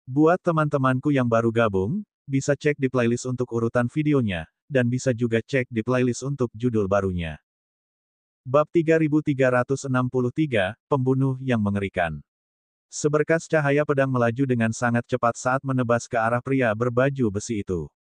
Buat teman-temanku yang baru gabung, bisa cek di playlist untuk urutan videonya, dan bisa juga cek di playlist untuk judul barunya. Bab 3363, Pembunuh yang Mengerikan. Seberkas cahaya pedang melaju dengan sangat cepat saat menebas ke arah pria berbaju besi itu.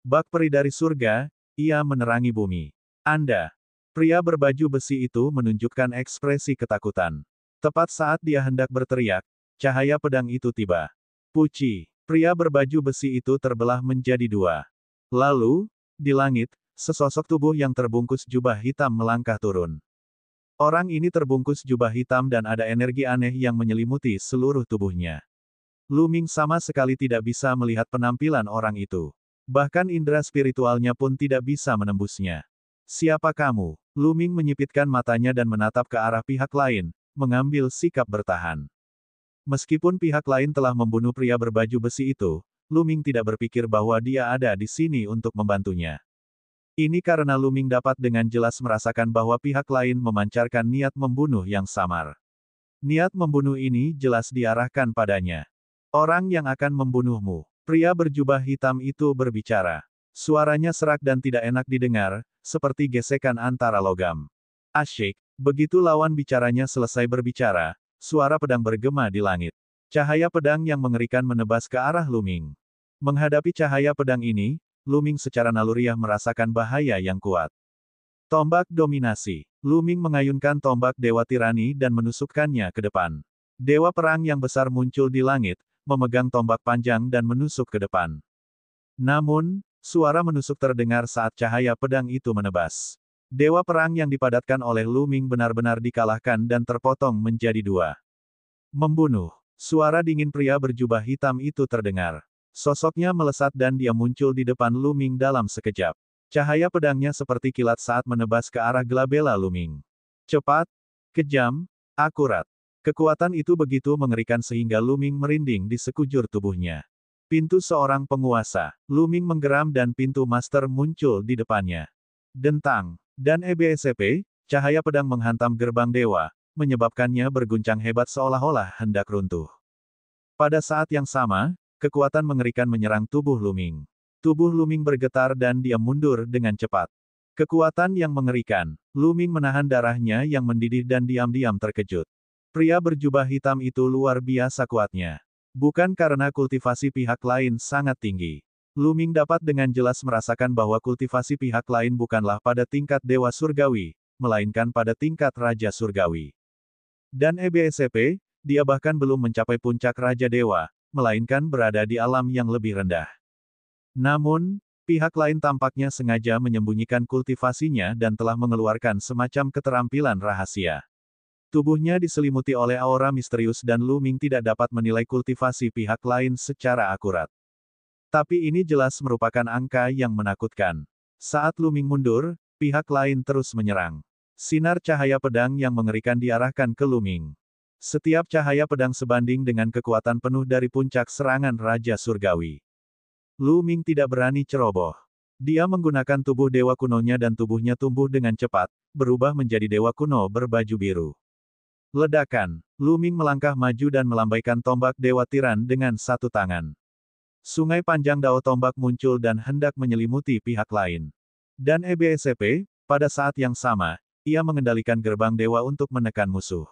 Bak peri dari surga, ia menerangi bumi. Anda. Pria berbaju besi itu menunjukkan ekspresi ketakutan. Tepat saat dia hendak berteriak, cahaya pedang itu tiba. Puci. Pria berbaju besi itu terbelah menjadi dua. Lalu, di langit, sesosok tubuh yang terbungkus jubah hitam melangkah turun. Orang ini terbungkus jubah hitam dan ada energi aneh yang menyelimuti seluruh tubuhnya. Lu Ming sama sekali tidak bisa melihat penampilan orang itu. Bahkan indera spiritualnya pun tidak bisa menembusnya. Siapa kamu? Lu Ming menyipitkan matanya dan menatap ke arah pihak lain, mengambil sikap bertahan. Meskipun pihak lain telah membunuh pria berbaju besi itu, Lu Ming tidak berpikir bahwa dia ada di sini untuk membantunya. Ini karena Lu Ming dapat dengan jelas merasakan bahwa pihak lain memancarkan niat membunuh yang samar. Niat membunuh ini jelas diarahkan padanya. Orang yang akan membunuhmu. Pria berjubah hitam itu berbicara. Suaranya serak dan tidak enak didengar, seperti gesekan antara logam. Asyik. Begitu lawan bicaranya selesai berbicara, suara pedang bergema di langit. Cahaya pedang yang mengerikan menebas ke arah Lu Ming. Menghadapi cahaya pedang ini, Lu Ming secara naluriah merasakan bahaya yang kuat. Tombak dominasi. Lu Ming mengayunkan tombak Dewa Tirani dan menusukkannya ke depan. Dewa perang yang besar muncul di langit, memegang tombak panjang dan menusuk ke depan. Namun, suara menusuk terdengar saat cahaya pedang itu menebas. Dewa perang yang dipadatkan oleh Lu Ming benar-benar dikalahkan dan terpotong menjadi dua. Membunuh. Suara dingin pria berjubah hitam itu terdengar. Sosoknya melesat dan dia muncul di depan Lu Ming dalam sekejap. Cahaya pedangnya seperti kilat saat menebas ke arah gelabela Lu Ming. Cepat, kejam, akurat. Kekuatan itu begitu mengerikan sehingga Lu Ming merinding di sekujur tubuhnya. Pintu seorang penguasa. Lu Ming menggeram dan pintu master muncul di depannya. Dentang. Dan EBSP, cahaya pedang menghantam gerbang dewa, menyebabkannya berguncang hebat seolah-olah hendak runtuh. Pada saat yang sama, kekuatan mengerikan menyerang tubuh Lu Ming. Tubuh Lu Ming bergetar dan dia mundur dengan cepat. Kekuatan yang mengerikan. Lu Ming menahan darahnya yang mendidih dan diam-diam terkejut. Pria berjubah hitam itu luar biasa kuatnya. Bukan karena kultivasi pihak lain sangat tinggi. Lu Ming dapat dengan jelas merasakan bahwa kultivasi pihak lain bukanlah pada tingkat Dewa Surgawi, melainkan pada tingkat Raja Surgawi. Dan EBSP, dia bahkan belum mencapai puncak Raja Dewa, melainkan berada di alam yang lebih rendah. Namun, pihak lain tampaknya sengaja menyembunyikan kultivasinya dan telah mengeluarkan semacam keterampilan rahasia. Tubuhnya diselimuti oleh aura misterius dan Lu Ming tidak dapat menilai kultivasi pihak lain secara akurat. Tapi ini jelas merupakan angka yang menakutkan. Saat Lu Ming mundur, pihak lain terus menyerang. Sinar cahaya pedang yang mengerikan diarahkan ke Lu Ming. Setiap cahaya pedang sebanding dengan kekuatan penuh dari puncak serangan Raja Surgawi. Lu Ming tidak berani ceroboh. Dia menggunakan tubuh dewa kunonya dan tubuhnya tumbuh dengan cepat, berubah menjadi dewa kuno berbaju biru. Ledakan. Lu Ming melangkah maju dan melambaikan tombak Dewa Tiran dengan satu tangan. Sungai panjang dao tombak muncul dan hendak menyelimuti pihak lain. Dan EBSP, pada saat yang sama, ia mengendalikan gerbang dewa untuk menekan musuh.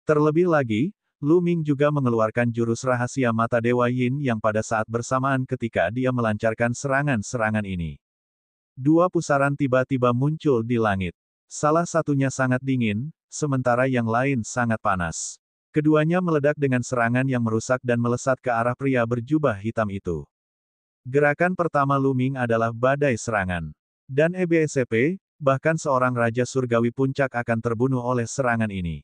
Terlebih lagi, Lu Ming juga mengeluarkan jurus rahasia mata Dewa Yin yang pada saat bersamaan ketika dia melancarkan serangan-serangan ini. Dua pusaran tiba-tiba muncul di langit. Salah satunya sangat dingin, sementara yang lain sangat panas. Keduanya meledak dengan serangan yang merusak dan melesat ke arah pria berjubah hitam itu. Gerakan pertama Lu Ming adalah badai serangan. Dan EBSP, bahkan seorang Raja Surgawi puncak akan terbunuh oleh serangan ini.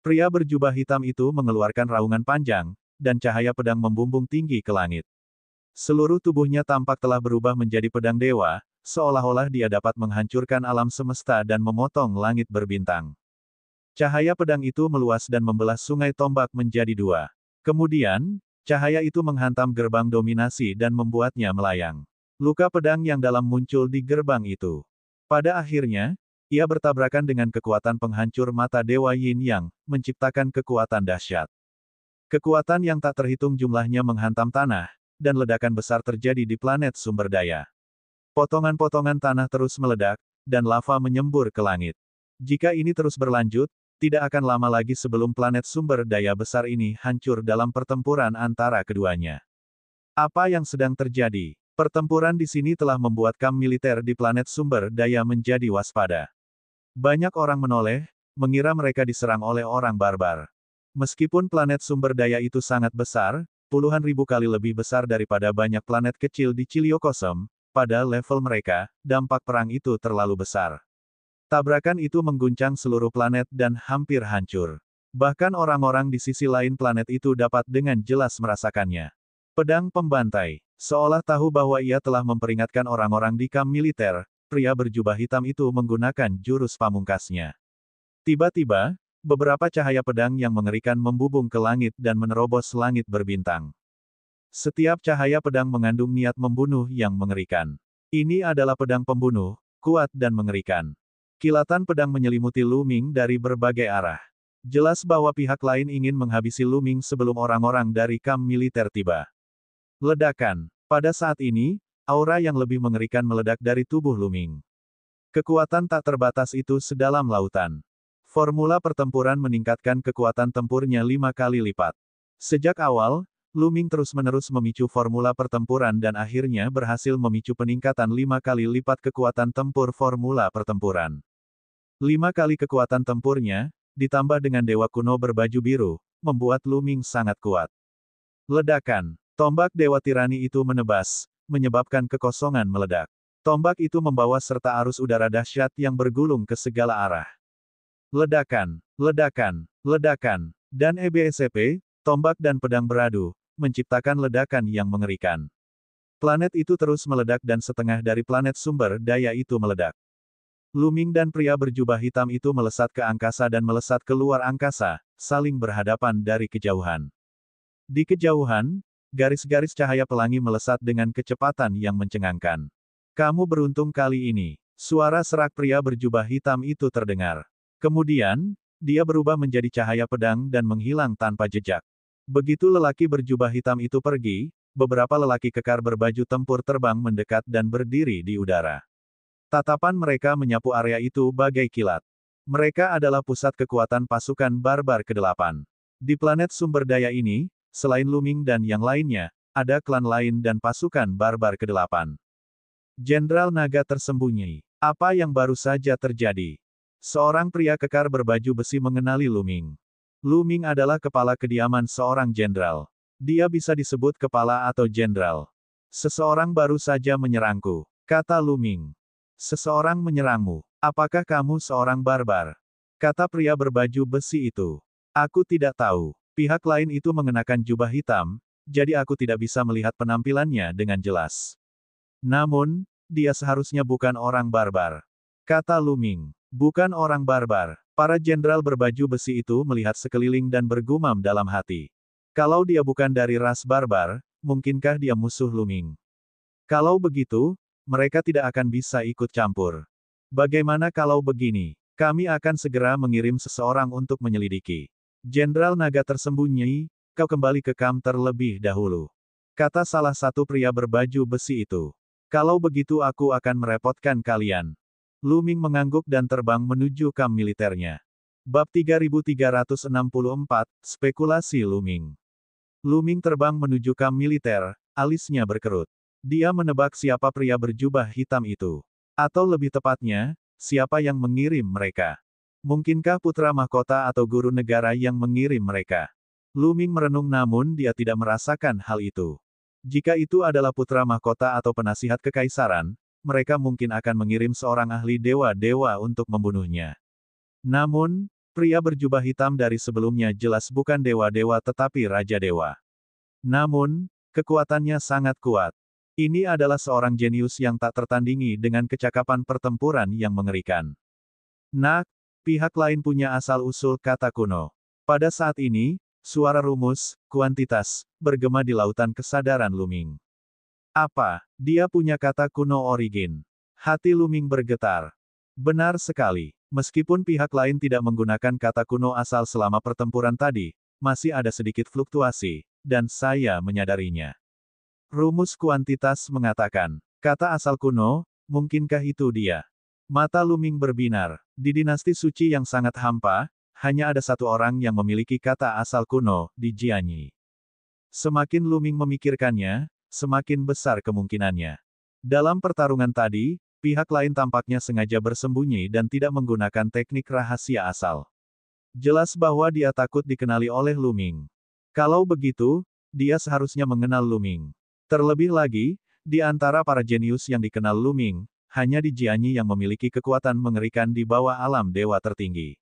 Pria berjubah hitam itu mengeluarkan raungan panjang, dan cahaya pedang membumbung tinggi ke langit. Seluruh tubuhnya tampak telah berubah menjadi pedang dewa, seolah-olah dia dapat menghancurkan alam semesta dan memotong langit berbintang. Cahaya pedang itu meluas dan membelah sungai tombak menjadi dua. Kemudian, cahaya itu menghantam gerbang dominasi dan membuatnya melayang. Luka pedang yang dalam muncul di gerbang itu. Pada akhirnya, ia bertabrakan dengan kekuatan penghancur mata Dewa Yin Yang, menciptakan kekuatan dahsyat. Kekuatan yang tak terhitung jumlahnya menghantam tanah, dan ledakan besar terjadi di planet sumber daya. Potongan-potongan tanah terus meledak, dan lava menyembur ke langit. Jika ini terus berlanjut, tidak akan lama lagi sebelum planet sumber daya besar ini hancur dalam pertempuran antara keduanya. Apa yang sedang terjadi? Pertempuran di sini telah membuat kamp militer di planet sumber daya menjadi waspada. Banyak orang menoleh, mengira mereka diserang oleh orang barbar. Meskipun planet sumber daya itu sangat besar, puluhan ribu kali lebih besar daripada banyak planet kecil di Chiliocosm, pada level mereka, dampak perang itu terlalu besar. Tabrakan itu mengguncang seluruh planet dan hampir hancur. Bahkan orang-orang di sisi lain planet itu dapat dengan jelas merasakannya. Pedang pembantai. Seolah tahu bahwa ia telah memperingatkan orang-orang di kamp militer, pria berjubah hitam itu menggunakan jurus pamungkasnya. Tiba-tiba, beberapa cahaya pedang yang mengerikan membubung ke langit dan menerobos langit berbintang. Setiap cahaya pedang mengandung niat membunuh yang mengerikan. Ini adalah pedang pembunuh, kuat dan mengerikan. Kilatan pedang menyelimuti Lu Ming dari berbagai arah. Jelas bahwa pihak lain ingin menghabisi Lu Ming sebelum orang-orang dari kamp militer tiba. Ledakan. Pada saat ini, aura yang lebih mengerikan meledak dari tubuh Lu Ming. Kekuatan tak terbatas itu sedalam lautan. Formula pertempuran meningkatkan kekuatan tempurnya 5 kali lipat. Sejak awal, Lu Ming terus-menerus memicu formula pertempuran dan akhirnya berhasil memicu peningkatan 5 kali lipat kekuatan tempur formula pertempuran. 5 kali kekuatan tempurnya, ditambah dengan dewa kuno berbaju biru, membuat Lu Ming sangat kuat. Ledakan. Tombak dewa tirani itu menebas, menyebabkan kekosongan meledak. Tombak itu membawa serta arus udara dahsyat yang bergulung ke segala arah. Ledakan, ledakan, ledakan, dan EBSP, tombak dan pedang beradu, menciptakan ledakan yang mengerikan. Planet itu terus meledak dan setengah dari planet sumber daya itu meledak. Lu Ming dan pria berjubah hitam itu melesat ke angkasa dan melesat keluar angkasa, saling berhadapan dari kejauhan. Di kejauhan, garis-garis cahaya pelangi melesat dengan kecepatan yang mencengangkan. Kamu beruntung kali ini. Suara serak pria berjubah hitam itu terdengar. Kemudian, dia berubah menjadi cahaya pedang dan menghilang tanpa jejak. Begitu lelaki berjubah hitam itu pergi, beberapa lelaki kekar berbaju tempur terbang mendekat dan berdiri di udara. Tatapan mereka menyapu area itu bagai kilat. Mereka adalah pusat kekuatan pasukan barbar ke-8. Di planet sumber daya ini, selain Lu Ming dan yang lainnya, ada klan lain dan pasukan barbar ke-8. Jenderal Naga tersembunyi. Apa yang baru saja terjadi? Seorang pria kekar berbaju besi mengenali Lu Ming. Lu Ming adalah kepala kediaman seorang jenderal. Dia bisa disebut kepala atau jenderal. Seseorang baru saja menyerangku, kata Lu Ming. Seseorang menyerangmu. Apakah kamu seorang barbar? Kata pria berbaju besi itu. Aku tidak tahu. Pihak lain itu mengenakan jubah hitam, jadi aku tidak bisa melihat penampilannya dengan jelas. Namun, dia seharusnya bukan orang barbar. Kata Lu Ming. Bukan orang barbar. Para jenderal berbaju besi itu melihat sekeliling dan bergumam dalam hati. Kalau dia bukan dari ras barbar, mungkinkah dia musuh Lu Ming? Kalau begitu, mereka tidak akan bisa ikut campur. Bagaimana kalau begini? Kami akan segera mengirim seseorang untuk menyelidiki. Jenderal Naga tersembunyi, kau kembali ke kamp terlebih dahulu. Kata salah satu pria berbaju besi itu. Kalau begitu aku akan merepotkan kalian. Lu Ming mengangguk dan terbang menuju kamp militernya. Bab 3364, Spekulasi Lu Ming. Lu Ming terbang menuju kamp militer, alisnya berkerut. Dia menebak siapa pria berjubah hitam itu. Atau lebih tepatnya, siapa yang mengirim mereka. Mungkinkah putra mahkota atau guru negara yang mengirim mereka? Lu Ming merenung namun dia tidak merasakan hal itu. Jika itu adalah putra mahkota atau penasihat kekaisaran, mereka mungkin akan mengirim seorang ahli dewa-dewa untuk membunuhnya. Namun, pria berjubah hitam dari sebelumnya jelas bukan dewa-dewa tetapi raja dewa. Namun, kekuatannya sangat kuat. Ini adalah seorang jenius yang tak tertandingi dengan kecakapan pertempuran yang mengerikan. Nah, pihak lain punya asal-usul kata kuno. Pada saat ini, suara rumus, kuantitas, bergema di lautan kesadaran Lu Ming. Apa? Dia punya kata kuno origin. Hati Lu Ming bergetar. Benar sekali. Meskipun pihak lain tidak menggunakan kata kuno asal selama pertempuran tadi, masih ada sedikit fluktuasi, dan saya menyadarinya. Rumus kuantitas mengatakan, kata asal kuno, mungkinkah itu dia? Mata Lu Ming berbinar. Di dinasti suci yang sangat hampa, hanya ada satu orang yang memiliki kata asal kuno, di Jianyi. Semakin Lu Ming memikirkannya, semakin besar kemungkinannya. Dalam pertarungan tadi, pihak lain tampaknya sengaja bersembunyi dan tidak menggunakan teknik rahasia asal. Jelas bahwa dia takut dikenali oleh Lu Ming. Kalau begitu, dia seharusnya mengenal Lu Ming. Terlebih lagi, di antara para jenius yang dikenal Lu Ming, hanya di Jianyi yang memiliki kekuatan mengerikan di bawah alam dewa tertinggi.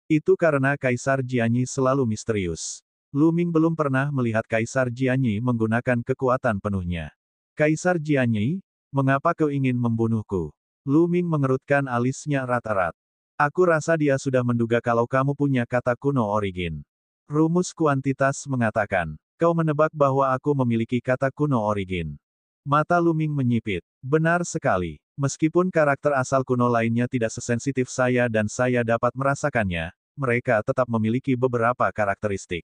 Itu karena Kaisar Jianyi selalu misterius. Lu Ming belum pernah melihat Kaisar Jianyi menggunakan kekuatan penuhnya. Kaisar Jianyi, mengapa kau ingin membunuhku? Lu Ming mengerutkan alisnya rata-rat. Aku rasa dia sudah menduga kalau kamu punya kata kuno origin. Rumus kuantitas mengatakan, kau menebak bahwa aku memiliki kata kuno origin. Mata Lu Ming menyipit. Benar sekali. Meskipun karakter asal kuno lainnya tidak sesensitif saya dan saya dapat merasakannya, mereka tetap memiliki beberapa karakteristik.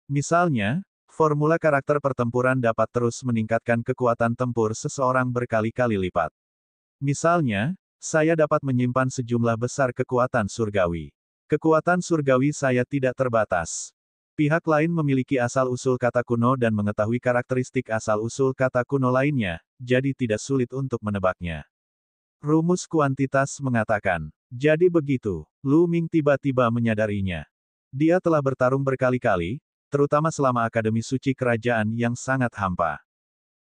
Misalnya, formula karakter pertempuran dapat terus meningkatkan kekuatan tempur seseorang berkali-kali lipat. Misalnya, saya dapat menyimpan sejumlah besar kekuatan surgawi. Kekuatan surgawi saya tidak terbatas. Pihak lain memiliki asal-usul kata kuno dan mengetahui karakteristik asal-usul kata kuno lainnya, jadi tidak sulit untuk menebaknya. Rumus kuantitas mengatakan, jadi begitu, Lu Ming tiba-tiba menyadarinya. Dia telah bertarung berkali-kali, terutama selama Akademi Suci Kerajaan yang sangat hampa.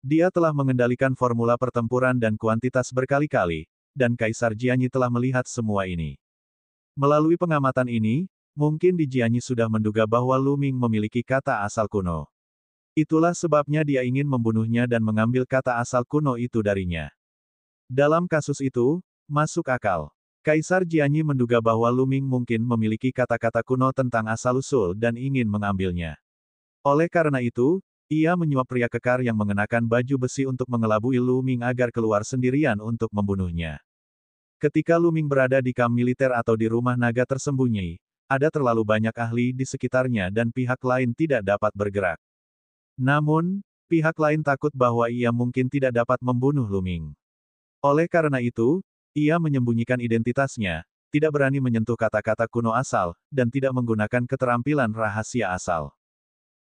Dia telah mengendalikan formula pertempuran dan kuantitas berkali-kali, dan Kaisar Jianyi telah melihat semua ini. Melalui pengamatan ini, mungkin di Jianyi sudah menduga bahwa Lu Ming memiliki kata asal kuno. Itulah sebabnya dia ingin membunuhnya dan mengambil kata asal kuno itu darinya. Dalam kasus itu, masuk akal. Kaisar Jianyi menduga bahwa Lu Ming mungkin memiliki kata-kata kuno tentang asal-usul dan ingin mengambilnya. Oleh karena itu, ia menyuap pria kekar yang mengenakan baju besi untuk mengelabui Lu Ming agar keluar sendirian untuk membunuhnya. Ketika Lu Ming berada di kamp militer atau di rumah naga tersembunyi, ada terlalu banyak ahli di sekitarnya dan pihak lain tidak dapat bergerak. Namun, pihak lain takut bahwa ia mungkin tidak dapat membunuh Lu Ming. Oleh karena itu, ia menyembunyikan identitasnya, tidak berani menyentuh kata-kata kuno asal, dan tidak menggunakan keterampilan rahasia asal.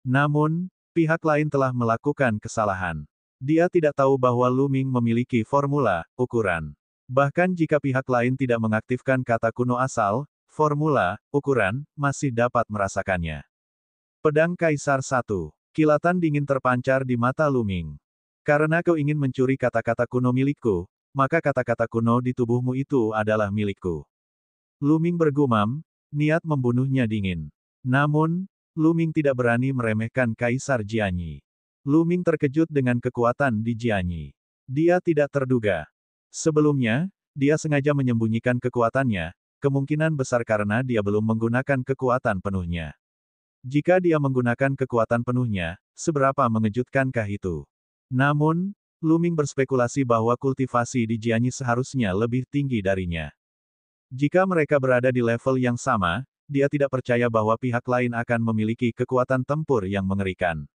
Namun, pihak lain telah melakukan kesalahan. Dia tidak tahu bahwa Lu Ming memiliki formula, ukuran. Bahkan jika pihak lain tidak mengaktifkan kata kuno asal, formula, ukuran, masih dapat merasakannya. Pedang Kaisar 1. Kilatan dingin terpancar di mata Lu Ming. Karena kau ingin mencuri kata-kata kuno milikku, maka kata-kata kuno di tubuhmu itu adalah milikku. Lu Ming bergumam, niat membunuhnya dingin. Namun, Lu Ming tidak berani meremehkan Kaisar Jianyi. Lu Ming terkejut dengan kekuatan di Jianyi. Dia tidak terduga. Sebelumnya, dia sengaja menyembunyikan kekuatannya, kemungkinan besar karena dia belum menggunakan kekuatan penuhnya. Jika dia menggunakan kekuatan penuhnya, seberapa mengejutkankah itu? Namun, Lu Ming berspekulasi bahwa kultivasi di Jianyi seharusnya lebih tinggi darinya. Jika mereka berada di level yang sama, dia tidak percaya bahwa pihak lain akan memiliki kekuatan tempur yang mengerikan.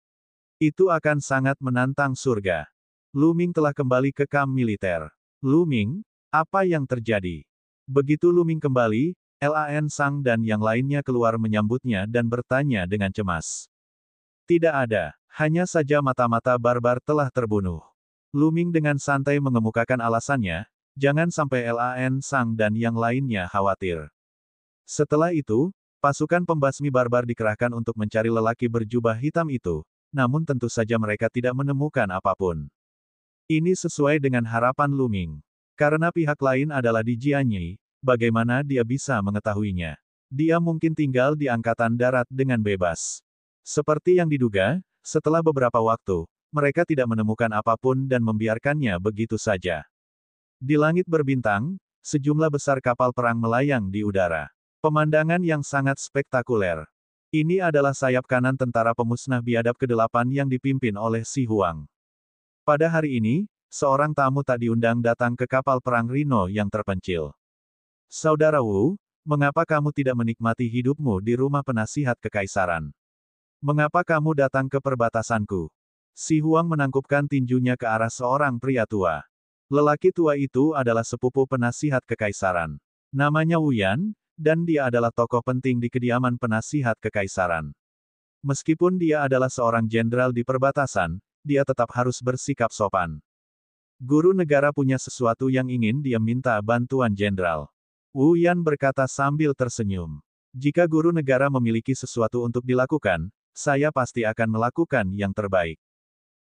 Itu akan sangat menantang surga. Lu Ming telah kembali ke kamp militer. Lu Ming, apa yang terjadi? Begitu Lu Ming kembali, Lan Sang dan yang lainnya keluar menyambutnya dan bertanya dengan cemas. Tidak ada, hanya saja mata-mata barbar telah terbunuh. Lu Ming dengan santai mengemukakan alasannya, jangan sampai Lan Sang dan yang lainnya khawatir. Setelah itu, pasukan pembasmi barbar dikerahkan untuk mencari lelaki berjubah hitam itu, namun tentu saja mereka tidak menemukan apapun. Ini sesuai dengan harapan Lu Ming. Karena pihak lain adalah di Jianyi, bagaimana dia bisa mengetahuinya? Dia mungkin tinggal di Angkatan Darat dengan bebas. Seperti yang diduga, setelah beberapa waktu, mereka tidak menemukan apapun dan membiarkannya begitu saja. Di langit berbintang, sejumlah besar kapal perang melayang di udara. Pemandangan yang sangat spektakuler. Ini adalah sayap kanan tentara pemusnah biadab ke-8 yang dipimpin oleh Si Huang. Pada hari ini, seorang tamu tak diundang datang ke kapal perang Rhino yang terpencil. Saudara Wu, mengapa kamu tidak menikmati hidupmu di rumah penasihat kekaisaran? Mengapa kamu datang ke perbatasanku? Si Huang menangkupkan tinjunya ke arah seorang pria tua. Lelaki tua itu adalah sepupu penasihat kekaisaran. Namanya Wu Yan, dan dia adalah tokoh penting di kediaman penasihat kekaisaran. Meskipun dia adalah seorang jenderal di perbatasan, dia tetap harus bersikap sopan. Guru negara punya sesuatu yang ingin dia minta bantuan jenderal. Wu Yan berkata sambil tersenyum. Jika guru negara memiliki sesuatu untuk dilakukan, saya pasti akan melakukan yang terbaik.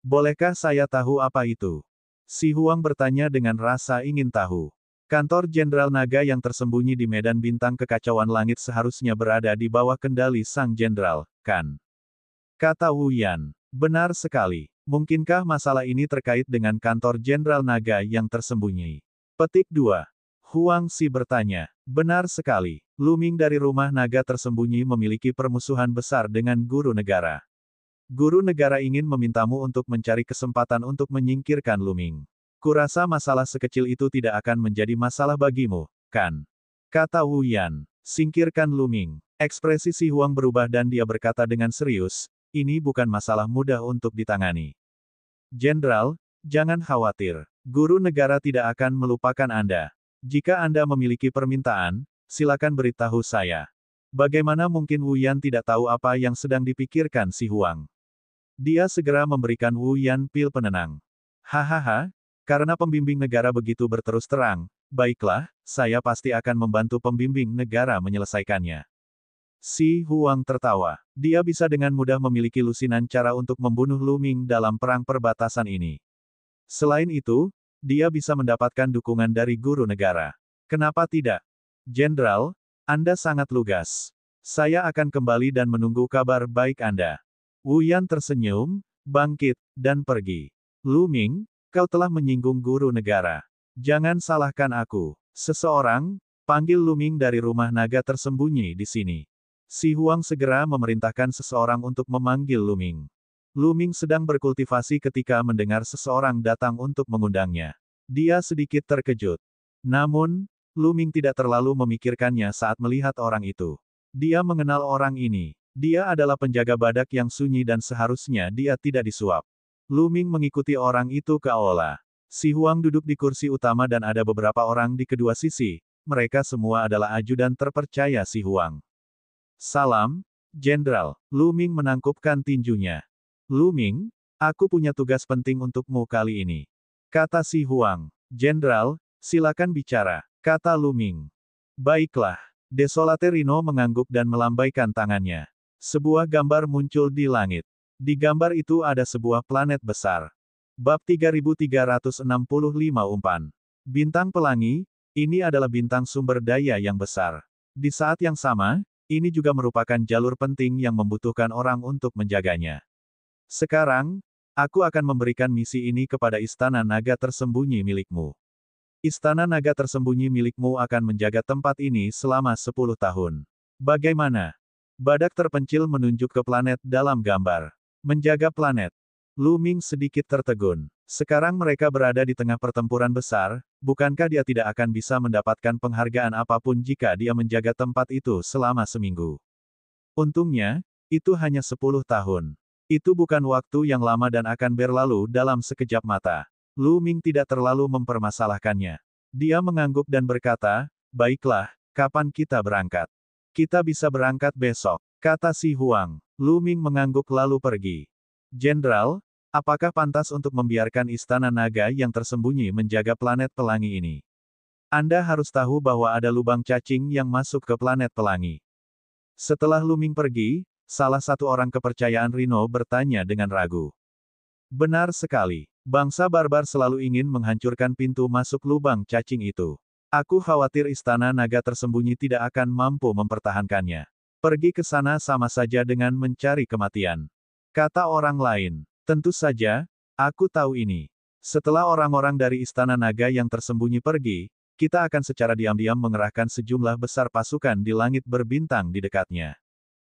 Bolehkah saya tahu apa itu? Si Huang bertanya dengan rasa ingin tahu. Kantor Jenderal Naga yang tersembunyi di medan bintang kekacauan langit seharusnya berada di bawah kendali sang jenderal, kan? Kata Wu Yan. Benar sekali. Mungkinkah masalah ini terkait dengan kantor Jenderal Naga yang tersembunyi? Petik 2. Huang Xi bertanya. Benar sekali. Lu Ming dari rumah naga tersembunyi memiliki permusuhan besar dengan guru negara. Guru negara ingin memintamu untuk mencari kesempatan untuk menyingkirkan Lu Ming. Kurasa masalah sekecil itu tidak akan menjadi masalah bagimu, kan? Kata Wu Yan. Singkirkan Lu Ming. Ekspresi Si Huang berubah dan dia berkata dengan serius, ini bukan masalah mudah untuk ditangani. Jenderal, jangan khawatir. Guru negara tidak akan melupakan Anda. Jika Anda memiliki permintaan, silakan beritahu saya. Bagaimana mungkin Wu Yan tidak tahu apa yang sedang dipikirkan Si Huang? Dia segera memberikan Wu Yan pil penenang. Hahaha, karena pembimbing negara begitu berterus terang, baiklah, saya pasti akan membantu pembimbing negara menyelesaikannya. Si Huang tertawa. Dia bisa dengan mudah memiliki lusinan cara untuk membunuh Lu Ming dalam perang perbatasan ini. Selain itu, dia bisa mendapatkan dukungan dari guru negara. Kenapa tidak? Jenderal, Anda sangat lugas. Saya akan kembali dan menunggu kabar baik Anda. Wu Yan tersenyum, bangkit, dan pergi. Lu Ming, kau telah menyinggung guru negara. Jangan salahkan aku. Seseorang, panggil Lu Ming dari rumah naga tersembunyi di sini. Si Huang segera memerintahkan seseorang untuk memanggil Lu Ming. Lu Ming sedang berkultivasi ketika mendengar seseorang datang untuk mengundangnya. Dia sedikit terkejut. Namun, Lu Ming tidak terlalu memikirkannya saat melihat orang itu. Dia mengenal orang ini. Dia adalah penjaga badak yang sunyi dan seharusnya dia tidak disuap. Lu Ming mengikuti orang itu ke aula. Si Huang duduk di kursi utama dan ada beberapa orang di kedua sisi. Mereka semua adalah ajudan terpercaya Si Huang. Salam, Jenderal. Lu Ming menangkupkan tinjunya. Lu Ming, aku punya tugas penting untukmu kali ini. Kata Si Huang. Jenderal, silakan bicara. Kata Lu Ming. Baiklah. Desolate Rhino mengangguk dan melambaikan tangannya. Sebuah gambar muncul di langit. Di gambar itu ada sebuah planet besar. Bab 3365 umpan. Bintang pelangi, ini adalah bintang sumber daya yang besar. Di saat yang sama, ini juga merupakan jalur penting yang membutuhkan orang untuk menjaganya. Sekarang, aku akan memberikan misi ini kepada Istana Naga Tersembunyi milikmu. Istana Naga Tersembunyi milikmu akan menjaga tempat ini selama 10 tahun. Bagaimana? Badak terpencil menunjuk ke planet dalam gambar. Menjaga planet. Lu Ming sedikit tertegun. Sekarang mereka berada di tengah pertempuran besar, bukankah dia tidak akan bisa mendapatkan penghargaan apapun jika dia menjaga tempat itu selama seminggu? Untungnya, itu hanya 10 tahun. Itu bukan waktu yang lama dan akan berlalu dalam sekejap mata. Lu Ming tidak terlalu mempermasalahkannya. Dia mengangguk dan berkata, baiklah, kapan kita berangkat? Kita bisa berangkat besok, kata Si Huang. Lu Ming mengangguk lalu pergi. Jenderal, apakah pantas untuk membiarkan Istana Naga yang tersembunyi menjaga planet pelangi ini? Anda harus tahu bahwa ada lubang cacing yang masuk ke planet pelangi. Setelah Lu Ming pergi, salah satu orang kepercayaan Rhino bertanya dengan ragu. Benar sekali. Bangsa barbar selalu ingin menghancurkan pintu masuk lubang cacing itu. Aku khawatir Istana Naga Tersembunyi tidak akan mampu mempertahankannya. Pergi ke sana sama saja dengan mencari kematian. Kata orang lain. Tentu saja, aku tahu ini. Setelah orang-orang dari Istana Naga yang tersembunyi pergi, kita akan secara diam-diam mengerahkan sejumlah besar pasukan di langit berbintang di dekatnya.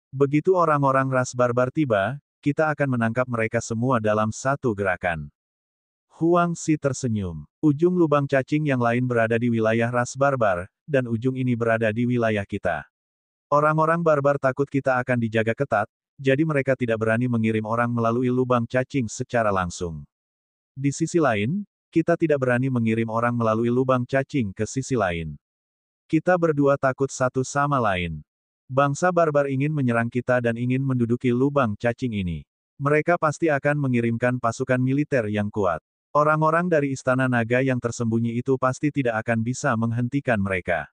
Begitu orang-orang ras barbar tiba, kita akan menangkap mereka semua dalam satu gerakan. Huang Xi tersenyum. Ujung lubang cacing yang lain berada di wilayah ras barbar, dan ujung ini berada di wilayah kita. Orang-orang barbar takut kita akan dijaga ketat, jadi mereka tidak berani mengirim orang melalui lubang cacing secara langsung. Di sisi lain, kita tidak berani mengirim orang melalui lubang cacing ke sisi lain. Kita berdua takut satu sama lain. Bangsa barbar ingin menyerang kita dan ingin menduduki lubang cacing ini. Mereka pasti akan mengirimkan pasukan militer yang kuat. Orang-orang dari Istana Naga yang tersembunyi itu pasti tidak akan bisa menghentikan mereka.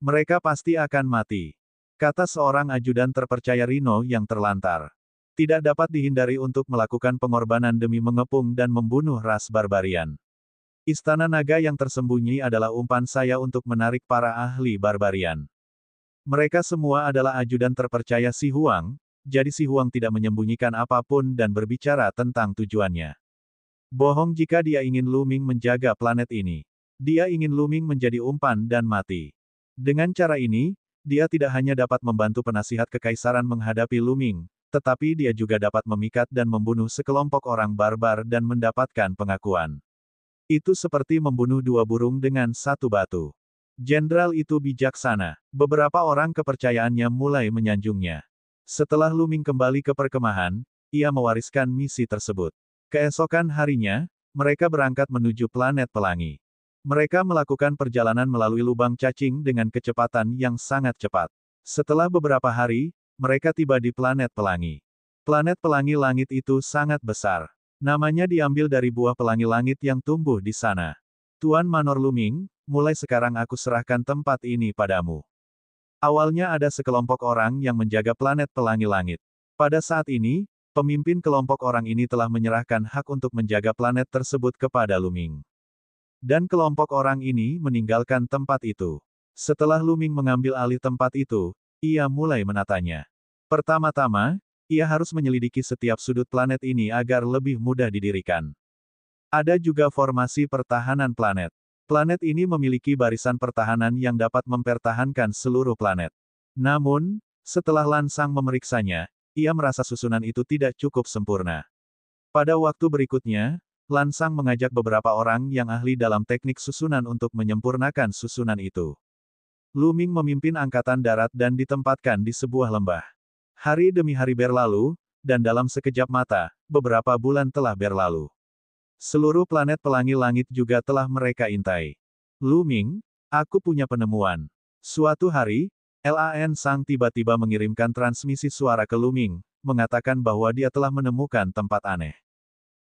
Mereka pasti akan mati, kata seorang ajudan terpercaya Rino yang terlantar. Tidak dapat dihindari untuk melakukan pengorbanan demi mengepung dan membunuh ras barbarian. Istana Naga yang tersembunyi adalah umpan saya untuk menarik para ahli barbarian. Mereka semua adalah ajudan terpercaya Si Huang, jadi Si Huang tidak menyembunyikan apapun dan berbicara tentang tujuannya. Bohong jika dia ingin Lu Ming menjaga planet ini. Dia ingin Lu Ming menjadi umpan dan mati. Dengan cara ini, dia tidak hanya dapat membantu penasihat kekaisaran menghadapi Lu Ming, tetapi dia juga dapat memikat dan membunuh sekelompok orang barbar dan mendapatkan pengakuan. Itu seperti membunuh dua burung dengan satu batu. Jenderal itu bijaksana. Beberapa orang kepercayaannya mulai menyanjungnya. Setelah Lu Ming kembali ke perkemahan, ia mewariskan misi tersebut. Keesokan harinya, mereka berangkat menuju planet pelangi. Mereka melakukan perjalanan melalui lubang cacing dengan kecepatan yang sangat cepat. Setelah beberapa hari, mereka tiba di planet pelangi. Planet pelangi langit itu sangat besar. Namanya diambil dari buah pelangi langit yang tumbuh di sana. Tuan Manor Lu Ming, mulai sekarang aku serahkan tempat ini padamu. Awalnya ada sekelompok orang yang menjaga planet pelangi langit. Pada saat ini, pemimpin kelompok orang ini telah menyerahkan hak untuk menjaga planet tersebut kepada Lu Ming. Dan kelompok orang ini meninggalkan tempat itu. Setelah Lu Ming mengambil alih tempat itu, ia mulai menatanya. Pertama-tama, ia harus menyelidiki setiap sudut planet ini agar lebih mudah didirikan. Ada juga formasi pertahanan planet. Planet ini memiliki barisan pertahanan yang dapat mempertahankan seluruh planet. Namun, setelah Lansang memeriksanya, ia merasa susunan itu tidak cukup sempurna. Pada waktu berikutnya, Lansang mengajak beberapa orang yang ahli dalam teknik susunan untuk menyempurnakan susunan itu. Lu Ming memimpin angkatan darat dan ditempatkan di sebuah lembah. Hari demi hari berlalu, dan dalam sekejap mata, beberapa bulan telah berlalu. Seluruh planet pelangi langit juga telah mereka intai. Lu Ming, aku punya penemuan. Suatu hari, Lansang tiba-tiba mengirimkan transmisi suara ke Lu Ming, mengatakan bahwa dia telah menemukan tempat aneh.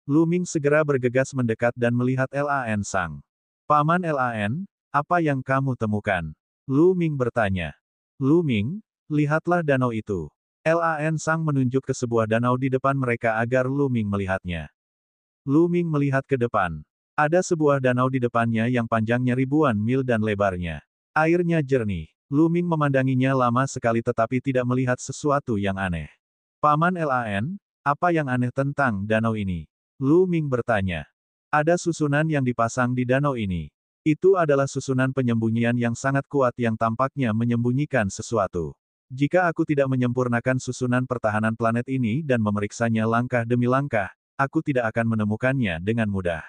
Lu Ming segera bergegas mendekat dan melihat Lansang. Paman Lan, apa yang kamu temukan? Lu Ming bertanya. Lu Ming, lihatlah danau itu. Lansang menunjuk ke sebuah danau di depan mereka agar Lu Ming melihatnya. Lu Ming melihat ke depan. Ada sebuah danau di depannya yang panjangnya ribuan mil dan lebarnya. Airnya jernih. Lu Ming memandanginya lama sekali tetapi tidak melihat sesuatu yang aneh. Paman Lan, apa yang aneh tentang danau ini? Lu Ming bertanya. Ada susunan yang dipasang di danau ini. Itu adalah susunan penyembunyian yang sangat kuat yang tampaknya menyembunyikan sesuatu. Jika aku tidak menyempurnakan susunan pertahanan planet ini dan memeriksanya langkah demi langkah, aku tidak akan menemukannya dengan mudah.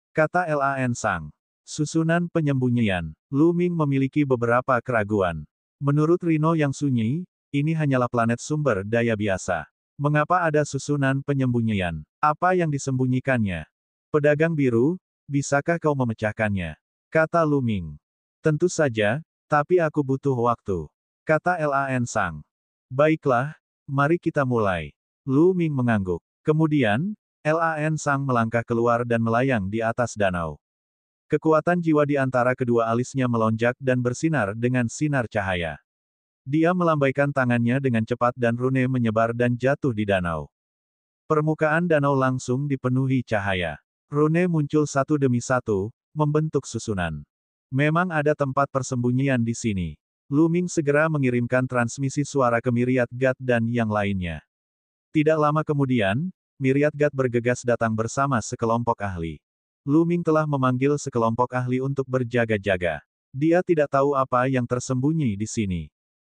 Kata Lansang. Susunan penyembunyian. Lu Ming memiliki beberapa keraguan. Menurut Rino yang sunyi, ini hanyalah planet sumber daya biasa. Mengapa ada susunan penyembunyian? Apa yang disembunyikannya? Pedagang biru, bisakah kau memecahkannya? Kata Lu Ming. Tentu saja, tapi aku butuh waktu. Kata Lansang. Baiklah, mari kita mulai. Lu Ming mengangguk. Kemudian, Lansang melangkah keluar dan melayang di atas danau. Kekuatan jiwa di antara kedua alisnya melonjak dan bersinar dengan sinar cahaya. Dia melambaikan tangannya dengan cepat dan rune menyebar dan jatuh di danau. Permukaan danau langsung dipenuhi cahaya. Rune muncul satu demi satu, membentuk susunan. Memang ada tempat persembunyian di sini. Lu Ming segera mengirimkan transmisi suara ke Myriad God dan yang lainnya. Tidak lama kemudian, Myriad God bergegas datang bersama sekelompok ahli. Lu Ming telah memanggil sekelompok ahli untuk berjaga-jaga. Dia tidak tahu apa yang tersembunyi di sini.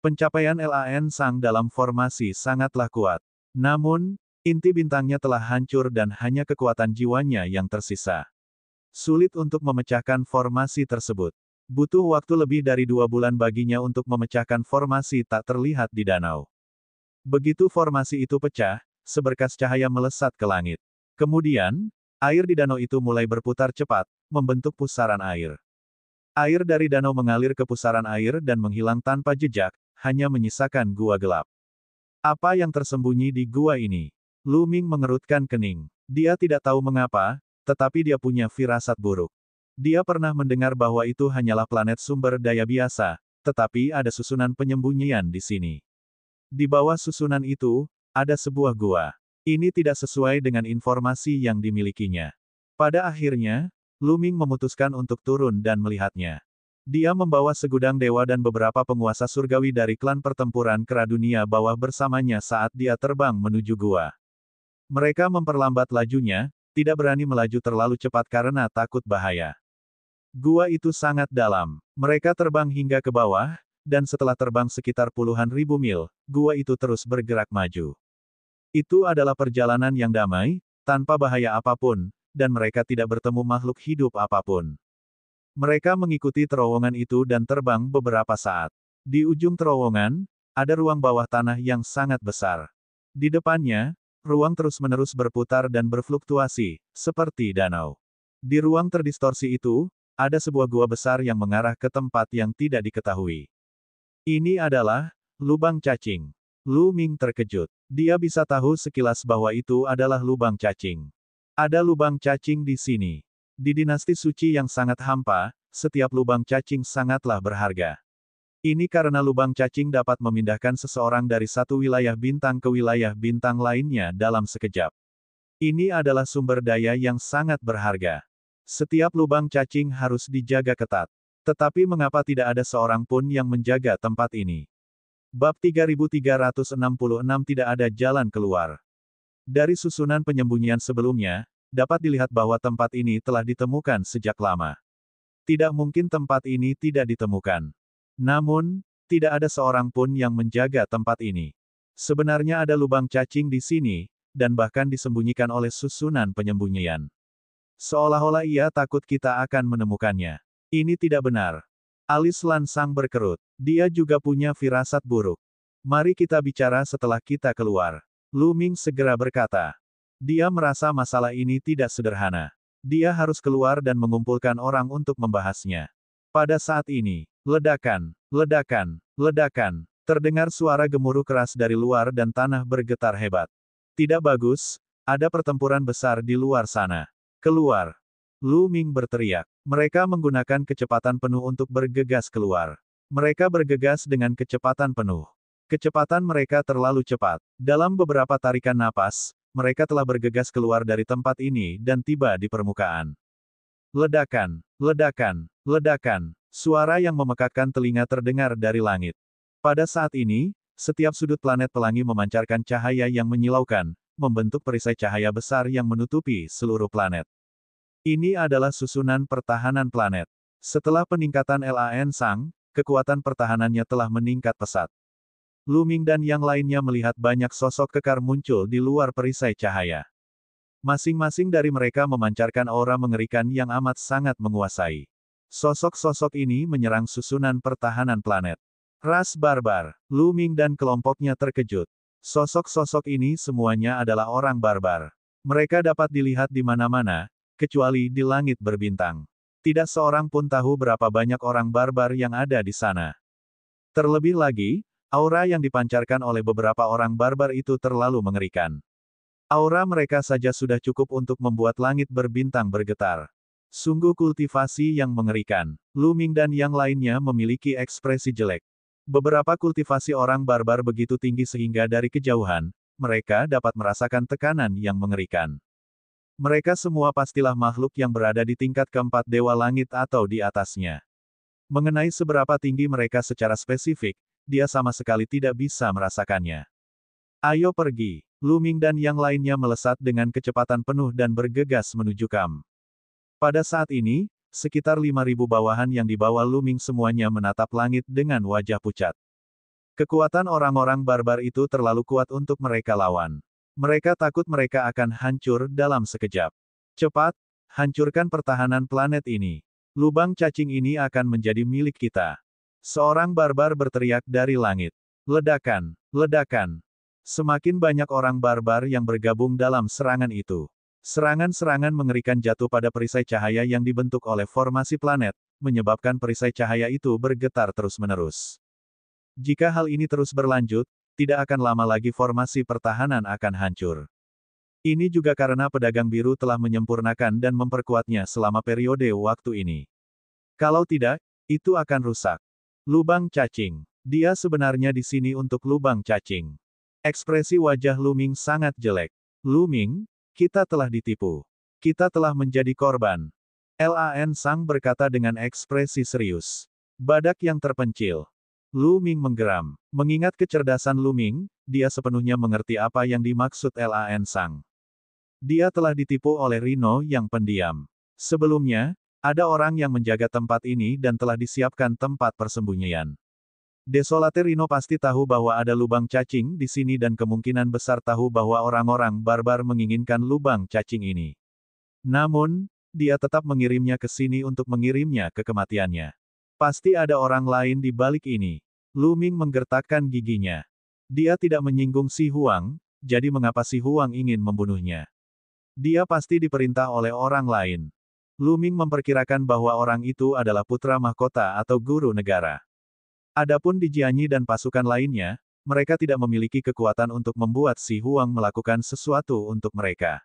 Pencapaian Lansang dalam formasi sangatlah kuat. Namun, inti bintangnya telah hancur dan hanya kekuatan jiwanya yang tersisa. Sulit untuk memecahkan formasi tersebut. Butuh waktu lebih dari 2 bulan baginya untuk memecahkan formasi tak terlihat di danau. Begitu formasi itu pecah, seberkas cahaya melesat ke langit. Kemudian, air di danau itu mulai berputar cepat, membentuk pusaran air. Air dari danau mengalir ke pusaran air dan menghilang tanpa jejak, hanya menyisakan gua gelap. Apa yang tersembunyi di gua ini? Lu Ming mengerutkan kening. Dia tidak tahu mengapa, tetapi dia punya firasat buruk. Dia pernah mendengar bahwa itu hanyalah planet sumber daya biasa, tetapi ada susunan penyembunyian di sini. Di bawah susunan itu, ada sebuah gua. Ini tidak sesuai dengan informasi yang dimilikinya. Pada akhirnya, Lu Ming memutuskan untuk turun dan melihatnya. Dia membawa segudang dewa dan beberapa penguasa surgawi dari klan pertempuran kera dunia bawah bersamanya saat dia terbang menuju gua. Mereka memperlambat lajunya, tidak berani melaju terlalu cepat karena takut bahaya. Gua itu sangat dalam. Mereka terbang hingga ke bawah, dan setelah terbang sekitar puluhan ribu mil, gua itu terus bergerak maju. Itu adalah perjalanan yang damai, tanpa bahaya apapun, dan mereka tidak bertemu makhluk hidup apapun. Mereka mengikuti terowongan itu dan terbang beberapa saat. Di ujung terowongan, ada ruang bawah tanah yang sangat besar. Di depannya, ruang terus-menerus berputar dan berfluktuasi, seperti danau. Di ruang terdistorsi itu, ada sebuah gua besar yang mengarah ke tempat yang tidak diketahui. Ini adalah lubang cacing. Lu Ming terkejut. Dia bisa tahu sekilas bahwa itu adalah lubang cacing. Ada lubang cacing di sini. Di dinasti suci yang sangat hampa, setiap lubang cacing sangatlah berharga. Ini karena lubang cacing dapat memindahkan seseorang dari satu wilayah bintang ke wilayah bintang lainnya dalam sekejap. Ini adalah sumber daya yang sangat berharga. Setiap lubang cacing harus dijaga ketat. Tetapi mengapa tidak ada seorang pun yang menjaga tempat ini? Bab 3366 tidak ada jalan keluar. Dari susunan penyembunyian sebelumnya, dapat dilihat bahwa tempat ini telah ditemukan sejak lama. Tidak mungkin tempat ini tidak ditemukan. Namun, tidak ada seorang pun yang menjaga tempat ini. Sebenarnya ada lubang cacing di sini, dan bahkan disembunyikan oleh susunan penyembunyian. Seolah-olah ia takut kita akan menemukannya. Ini tidak benar. Alis Lan Sang berkerut. Dia juga punya firasat buruk. Mari kita bicara setelah kita keluar. Lu Ming segera berkata. Dia merasa masalah ini tidak sederhana. Dia harus keluar dan mengumpulkan orang untuk membahasnya. Pada saat ini, ledakan, ledakan, ledakan. Terdengar suara gemuruh keras dari luar dan tanah bergetar hebat. Tidak bagus, ada pertempuran besar di luar sana. Keluar. Lu Ming berteriak. Mereka menggunakan kecepatan penuh untuk bergegas keluar. Mereka bergegas dengan kecepatan penuh. Kecepatan mereka terlalu cepat. Dalam beberapa tarikan napas, mereka telah bergegas keluar dari tempat ini dan tiba di permukaan. Ledakan, ledakan, ledakan. Suara yang memekakkan telinga terdengar dari langit. Pada saat ini, setiap sudut planet pelangi memancarkan cahaya yang menyilaukan, membentuk perisai cahaya besar yang menutupi seluruh planet. Ini adalah susunan pertahanan planet. Setelah peningkatan Lan Sang, kekuatan pertahanannya telah meningkat pesat. Lu Ming dan yang lainnya melihat banyak sosok kekar muncul di luar perisai cahaya. Masing-masing dari mereka memancarkan aura mengerikan yang amat sangat menguasai. Sosok-sosok ini menyerang susunan pertahanan planet. Ras barbar. Lu Ming dan kelompoknya terkejut. Sosok-sosok ini semuanya adalah orang barbar. Mereka dapat dilihat di mana-mana, kecuali di langit berbintang. Tidak seorang pun tahu berapa banyak orang barbar yang ada di sana. Terlebih lagi, aura yang dipancarkan oleh beberapa orang barbar itu terlalu mengerikan. Aura mereka saja sudah cukup untuk membuat langit berbintang bergetar. Sungguh kultivasi yang mengerikan. Lu Ming dan yang lainnya memiliki ekspresi jelek. Beberapa kultivasi orang barbar begitu tinggi sehingga dari kejauhan, mereka dapat merasakan tekanan yang mengerikan. Mereka semua pastilah makhluk yang berada di tingkat keempat dewa langit atau di atasnya. Mengenai seberapa tinggi mereka secara spesifik, dia sama sekali tidak bisa merasakannya. Ayo pergi. Lu Ming dan yang lainnya melesat dengan kecepatan penuh dan bergegas menuju kamp. Pada saat ini, sekitar 5.000 bawahan yang dibawa Lu Ming semuanya menatap langit dengan wajah pucat. Kekuatan orang-orang barbar itu terlalu kuat untuk mereka lawan. Mereka takut mereka akan hancur dalam sekejap. Cepat, hancurkan pertahanan planet ini. Lubang cacing ini akan menjadi milik kita. Seorang barbar berteriak dari langit. Ledakan, ledakan. Semakin banyak orang barbar yang bergabung dalam serangan itu. Serangan-serangan mengerikan jatuh pada perisai cahaya yang dibentuk oleh formasi planet, menyebabkan perisai cahaya itu bergetar terus-menerus. Jika hal ini terus berlanjut, tidak akan lama lagi formasi pertahanan akan hancur. Ini juga karena pedagang biru telah menyempurnakan dan memperkuatnya selama periode waktu ini. Kalau tidak, itu akan rusak. Lubang cacing. Dia sebenarnya di sini untuk lubang cacing. Ekspresi wajah Lu Ming sangat jelek. Lu Ming, kita telah ditipu. Kita telah menjadi korban. Lan Sang berkata dengan ekspresi serius. Badak yang terpencil. Lu Ming menggeram. Mengingat kecerdasan Lu Ming, dia sepenuhnya mengerti apa yang dimaksud Lan Sang. Dia telah ditipu oleh Rino yang pendiam. Sebelumnya, ada orang yang menjaga tempat ini dan telah disiapkan tempat persembunyian. Desolate Rino pasti tahu bahwa ada lubang cacing di sini dan kemungkinan besar tahu bahwa orang-orang barbar menginginkan lubang cacing ini. Namun, dia tetap mengirimnya ke sini untuk mengirimnya ke kematiannya. Pasti ada orang lain di balik ini. Lu Ming menggertakkan giginya. Dia tidak menyinggung Si Huang, jadi mengapa Si Huang ingin membunuhnya? Dia pasti diperintah oleh orang lain. Lu Ming memperkirakan bahwa orang itu adalah putra mahkota atau guru negara. Adapun di Jianyi dan pasukan lainnya, mereka tidak memiliki kekuatan untuk membuat Si Huang melakukan sesuatu untuk mereka.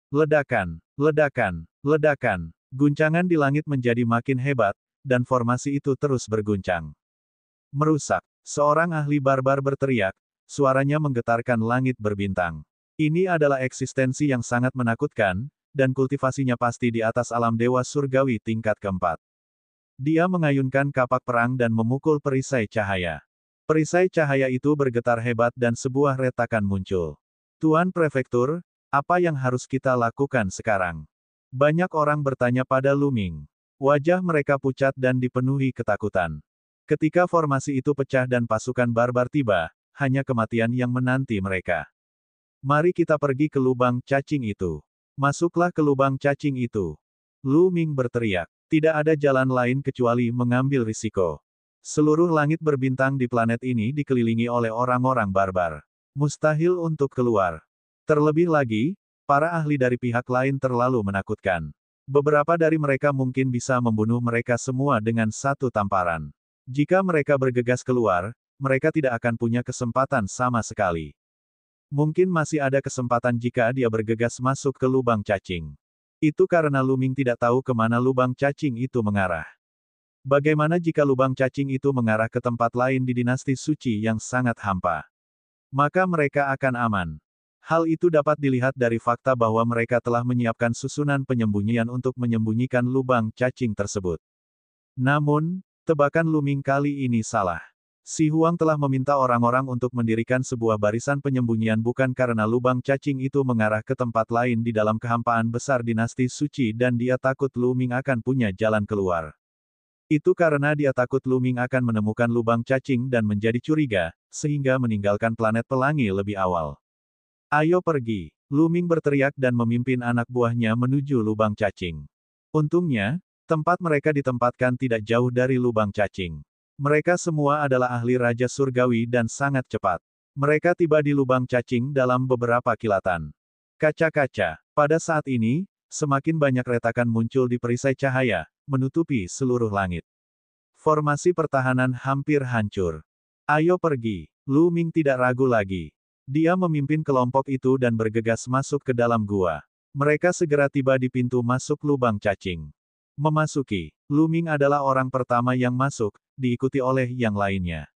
Ledakan, ledakan, ledakan. Guncangan di langit menjadi makin hebat, dan formasi itu terus berguncang. Merusak. Seorang ahli barbar berteriak, suaranya menggetarkan langit berbintang. Ini adalah eksistensi yang sangat menakutkan, dan kultivasinya pasti di atas alam dewa surgawi tingkat keempat. Dia mengayunkan kapak perang dan memukul perisai cahaya. Perisai cahaya itu bergetar hebat dan sebuah retakan muncul. Tuan Prefektur, apa yang harus kita lakukan sekarang? Banyak orang bertanya pada Lu Ming. Wajah mereka pucat dan dipenuhi ketakutan. Ketika formasi itu pecah dan pasukan barbar tiba, hanya kematian yang menanti mereka. Mari kita pergi ke lubang cacing itu. Masuklah ke lubang cacing itu. Lu Ming berteriak. Tidak ada jalan lain kecuali mengambil risiko. Seluruh langit berbintang di planet ini dikelilingi oleh orang-orang barbar. Mustahil untuk keluar. Terlebih lagi, para ahli dari pihak lain terlalu menakutkan. Beberapa dari mereka mungkin bisa membunuh mereka semua dengan satu tamparan. Jika mereka bergegas keluar, mereka tidak akan punya kesempatan sama sekali. Mungkin masih ada kesempatan jika dia bergegas masuk ke lubang cacing. Itu karena Lu Ming tidak tahu kemana lubang cacing itu mengarah. Bagaimana jika lubang cacing itu mengarah ke tempat lain di dinasti suci yang sangat hampa? Maka mereka akan aman. Hal itu dapat dilihat dari fakta bahwa mereka telah menyiapkan susunan penyembunyian untuk menyembunyikan lubang cacing tersebut. Namun, tebakan Lu Ming kali ini salah. Si Huang telah meminta orang-orang untuk mendirikan sebuah barisan penyembunyian bukan karena lubang cacing itu mengarah ke tempat lain di dalam kehampaan besar dinasti suci dan dia takut Lu Ming akan punya jalan keluar. Itu karena dia takut Lu Ming akan menemukan lubang cacing dan menjadi curiga, sehingga meninggalkan planet pelangi lebih awal. Ayo pergi, Lu Ming berteriak dan memimpin anak buahnya menuju lubang cacing. Untungnya, tempat mereka ditempatkan tidak jauh dari lubang cacing. Mereka semua adalah ahli Raja Surgawi dan sangat cepat. Mereka tiba di lubang cacing dalam beberapa kilatan. Kaca-kaca. Pada saat ini, semakin banyak retakan muncul di perisai cahaya, menutupi seluruh langit. Formasi pertahanan hampir hancur. Ayo pergi. Lu Ming tidak ragu lagi. Dia memimpin kelompok itu dan bergegas masuk ke dalam gua. Mereka segera tiba di pintu masuk lubang cacing. Memasuki. Lu Ming adalah orang pertama yang masuk, diikuti oleh yang lainnya.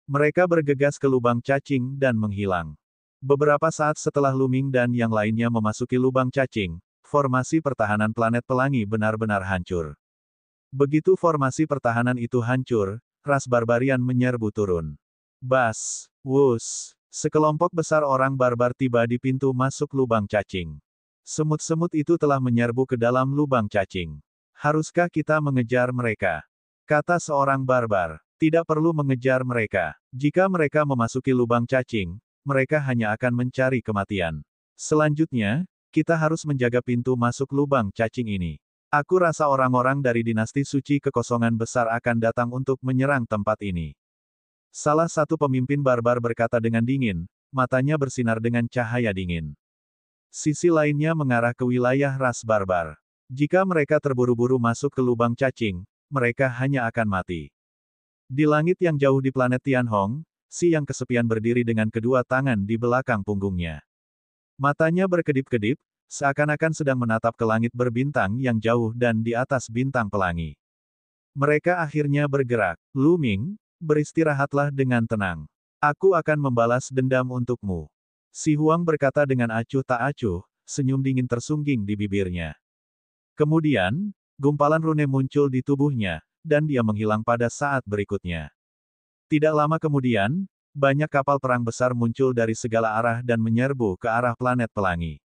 Mereka bergegas ke lubang cacing dan menghilang. Beberapa saat setelah Lu Ming dan yang lainnya memasuki lubang cacing, formasi pertahanan planet pelangi benar-benar hancur. Begitu formasi pertahanan itu hancur, ras barbarian menyerbu turun. Bas, wus, sekelompok besar orang barbar tiba di pintu masuk lubang cacing. Semut-semut itu telah menyerbu ke dalam lubang cacing. Haruskah kita mengejar mereka? Kata seorang barbar. Tidak perlu mengejar mereka. Jika mereka memasuki lubang cacing, mereka hanya akan mencari kematian. Selanjutnya, kita harus menjaga pintu masuk lubang cacing ini. Aku rasa orang-orang dari dinasti suci kekosongan besar akan datang untuk menyerang tempat ini. Salah satu pemimpin barbar berkata dengan dingin, matanya bersinar dengan cahaya dingin. Sisi lainnya mengarah ke wilayah ras barbar. Jika mereka terburu-buru masuk ke lubang cacing, mereka hanya akan mati. Di langit yang jauh di planet Tianhong, Si yang kesepian berdiri dengan kedua tangan di belakang punggungnya. Matanya berkedip-kedip, seakan-akan sedang menatap ke langit berbintang yang jauh dan di atas bintang pelangi. Mereka akhirnya bergerak. Lu Ming, beristirahatlah dengan tenang. Aku akan membalas dendam untukmu. Si Huang berkata dengan acuh tak acuh, senyum dingin tersungging di bibirnya. Kemudian, gumpalan rune muncul di tubuhnya, dan dia menghilang pada saat berikutnya. Tidak lama kemudian, banyak kapal perang besar muncul dari segala arah dan menyerbu ke arah planet pelangi.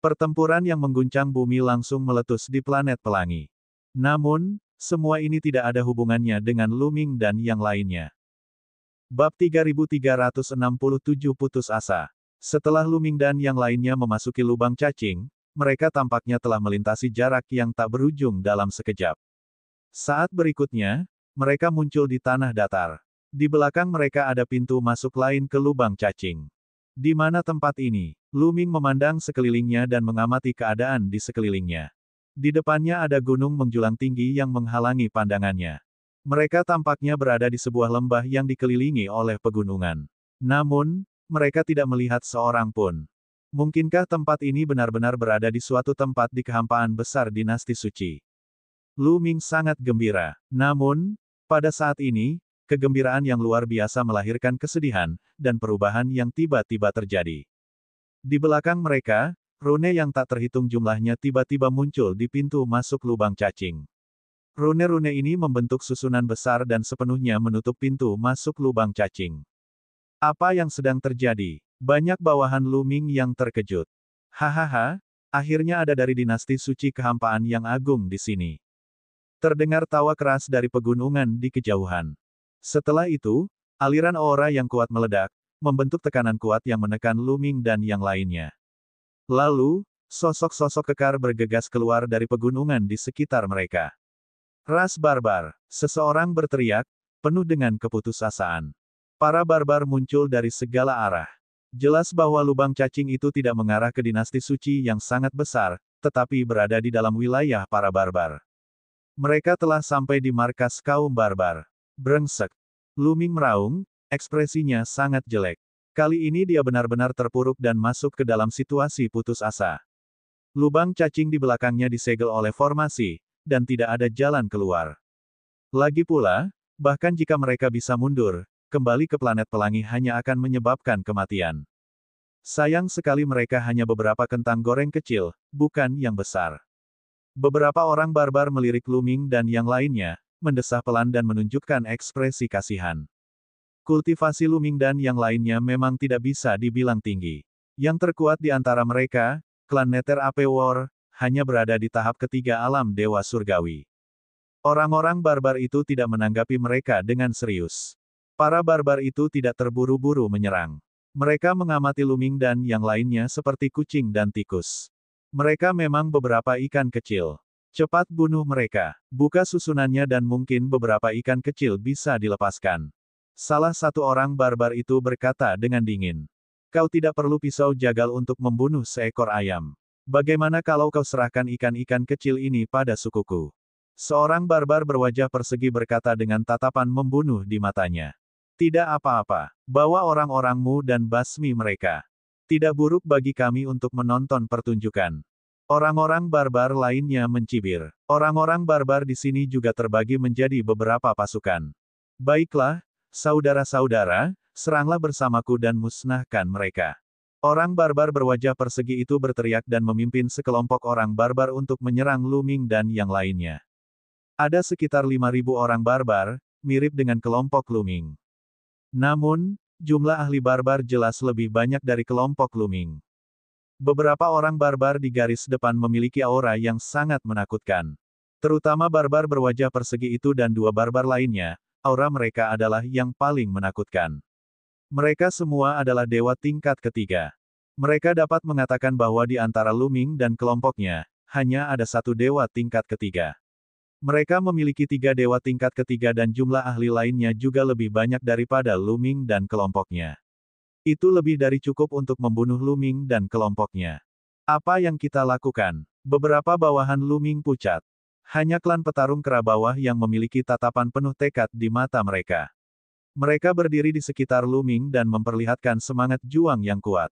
Pertempuran yang mengguncang bumi langsung meletus di planet pelangi. Namun, semua ini tidak ada hubungannya dengan Lu Ming dan yang lainnya. Bab 3367 Putus Asa. Setelah Lu Ming dan yang lainnya memasuki lubang cacing, mereka tampaknya telah melintasi jarak yang tak berujung dalam sekejap. Saat berikutnya, mereka muncul di tanah datar. Di belakang mereka ada pintu masuk lain ke lubang cacing. Di mana tempat ini? Lu Ming memandang sekelilingnya dan mengamati keadaan di sekelilingnya. Di depannya ada gunung menjulang tinggi yang menghalangi pandangannya. Mereka tampaknya berada di sebuah lembah yang dikelilingi oleh pegunungan. Namun, mereka tidak melihat seorang pun. Mungkinkah tempat ini benar-benar berada di suatu tempat di kehampaan besar dinasti suci? Lu Ming sangat gembira. Namun, pada saat ini, kegembiraan yang luar biasa melahirkan kesedihan, dan perubahan yang tiba-tiba terjadi. Di belakang mereka, rune yang tak terhitung jumlahnya tiba-tiba muncul di pintu masuk lubang cacing. Rune-rune ini membentuk susunan besar dan sepenuhnya menutup pintu masuk lubang cacing. Apa yang sedang terjadi? Banyak bawahan Lu Ming yang terkejut. Hahaha, akhirnya ada dari dinasti suci kehampaan yang agung di sini. Terdengar tawa keras dari pegunungan di kejauhan. Setelah itu, aliran aura yang kuat meledak, membentuk tekanan kuat yang menekan Lu Ming dan yang lainnya. Lalu, sosok-sosok kekar bergegas keluar dari pegunungan di sekitar mereka. Ras barbar, seseorang berteriak, penuh dengan keputusasaan. Para barbar muncul dari segala arah. Jelas bahwa lubang cacing itu tidak mengarah ke dinasti suci yang sangat besar, tetapi berada di dalam wilayah para barbar. Mereka telah sampai di markas kaum barbar. Brengsek. Lu Ming meraung, ekspresinya sangat jelek. Kali ini dia benar-benar terpuruk dan masuk ke dalam situasi putus asa. Lubang cacing di belakangnya disegel oleh formasi, dan tidak ada jalan keluar. Lagi pula, bahkan jika mereka bisa mundur, kembali ke planet pelangi hanya akan menyebabkan kematian. Sayang sekali mereka hanya beberapa kentang goreng kecil, bukan yang besar. Beberapa orang barbar melirik Lu Ming dan yang lainnya, mendesah pelan dan menunjukkan ekspresi kasihan. Kultivasi Lu Ming dan yang lainnya memang tidak bisa dibilang tinggi. Yang terkuat di antara mereka, klan Nether Ape War, hanya berada di tahap ketiga alam Dewa Surgawi. Orang-orang barbar itu tidak menanggapi mereka dengan serius. Para barbar itu tidak terburu-buru menyerang. Mereka mengamati Lu Ming dan yang lainnya seperti kucing dan tikus. Mereka memang beberapa ikan kecil. Cepat bunuh mereka. Buka susunannya dan mungkin beberapa ikan kecil bisa dilepaskan. Salah satu orang barbar itu berkata dengan dingin. Kau tidak perlu pisau jagal untuk membunuh seekor ayam. Bagaimana kalau kau serahkan ikan-ikan kecil ini pada sukuku? Seorang barbar berwajah persegi berkata dengan tatapan membunuh di matanya. Tidak apa-apa. Bawa orang-orangmu dan basmi mereka. Tidak buruk bagi kami untuk menonton pertunjukan. Orang-orang barbar lainnya mencibir. Orang-orang barbar di sini juga terbagi menjadi beberapa pasukan. Baiklah, saudara-saudara, seranglah bersamaku dan musnahkan mereka. Orang barbar berwajah persegi itu berteriak dan memimpin sekelompok orang barbar untuk menyerang Lu Ming dan yang lainnya. Ada sekitar 5.000 orang barbar, mirip dengan kelompok Lu Ming. Namun, jumlah ahli barbar jelas lebih banyak dari kelompok Lu Ming. Beberapa orang barbar di garis depan memiliki aura yang sangat menakutkan. Terutama barbar berwajah persegi itu dan dua barbar lainnya, aura mereka adalah yang paling menakutkan. Mereka semua adalah dewa tingkat ketiga. Mereka dapat mengatakan bahwa di antara Lu Ming dan kelompoknya, hanya ada satu dewa tingkat ketiga. Mereka memiliki 3 dewa tingkat ketiga dan jumlah ahli lainnya juga lebih banyak daripada Lu Ming dan kelompoknya. Itu lebih dari cukup untuk membunuh Lu Ming dan kelompoknya. Apa yang kita lakukan? Beberapa bawahan Lu Ming pucat. Hanya klan petarung kera bawah yang memiliki tatapan penuh tekad di mata mereka. Mereka berdiri di sekitar Lu Ming dan memperlihatkan semangat juang yang kuat.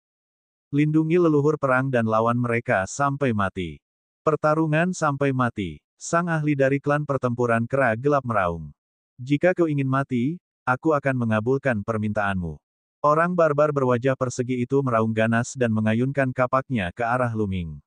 Lindungi leluhur perang dan lawan mereka sampai mati. Pertarungan sampai mati. Sang ahli dari klan pertempuran kera gelap meraung. Jika kau ingin mati, aku akan mengabulkan permintaanmu. Orang barbar berwajah persegi itu meraung ganas dan mengayunkan kapaknya ke arah Lu Ming.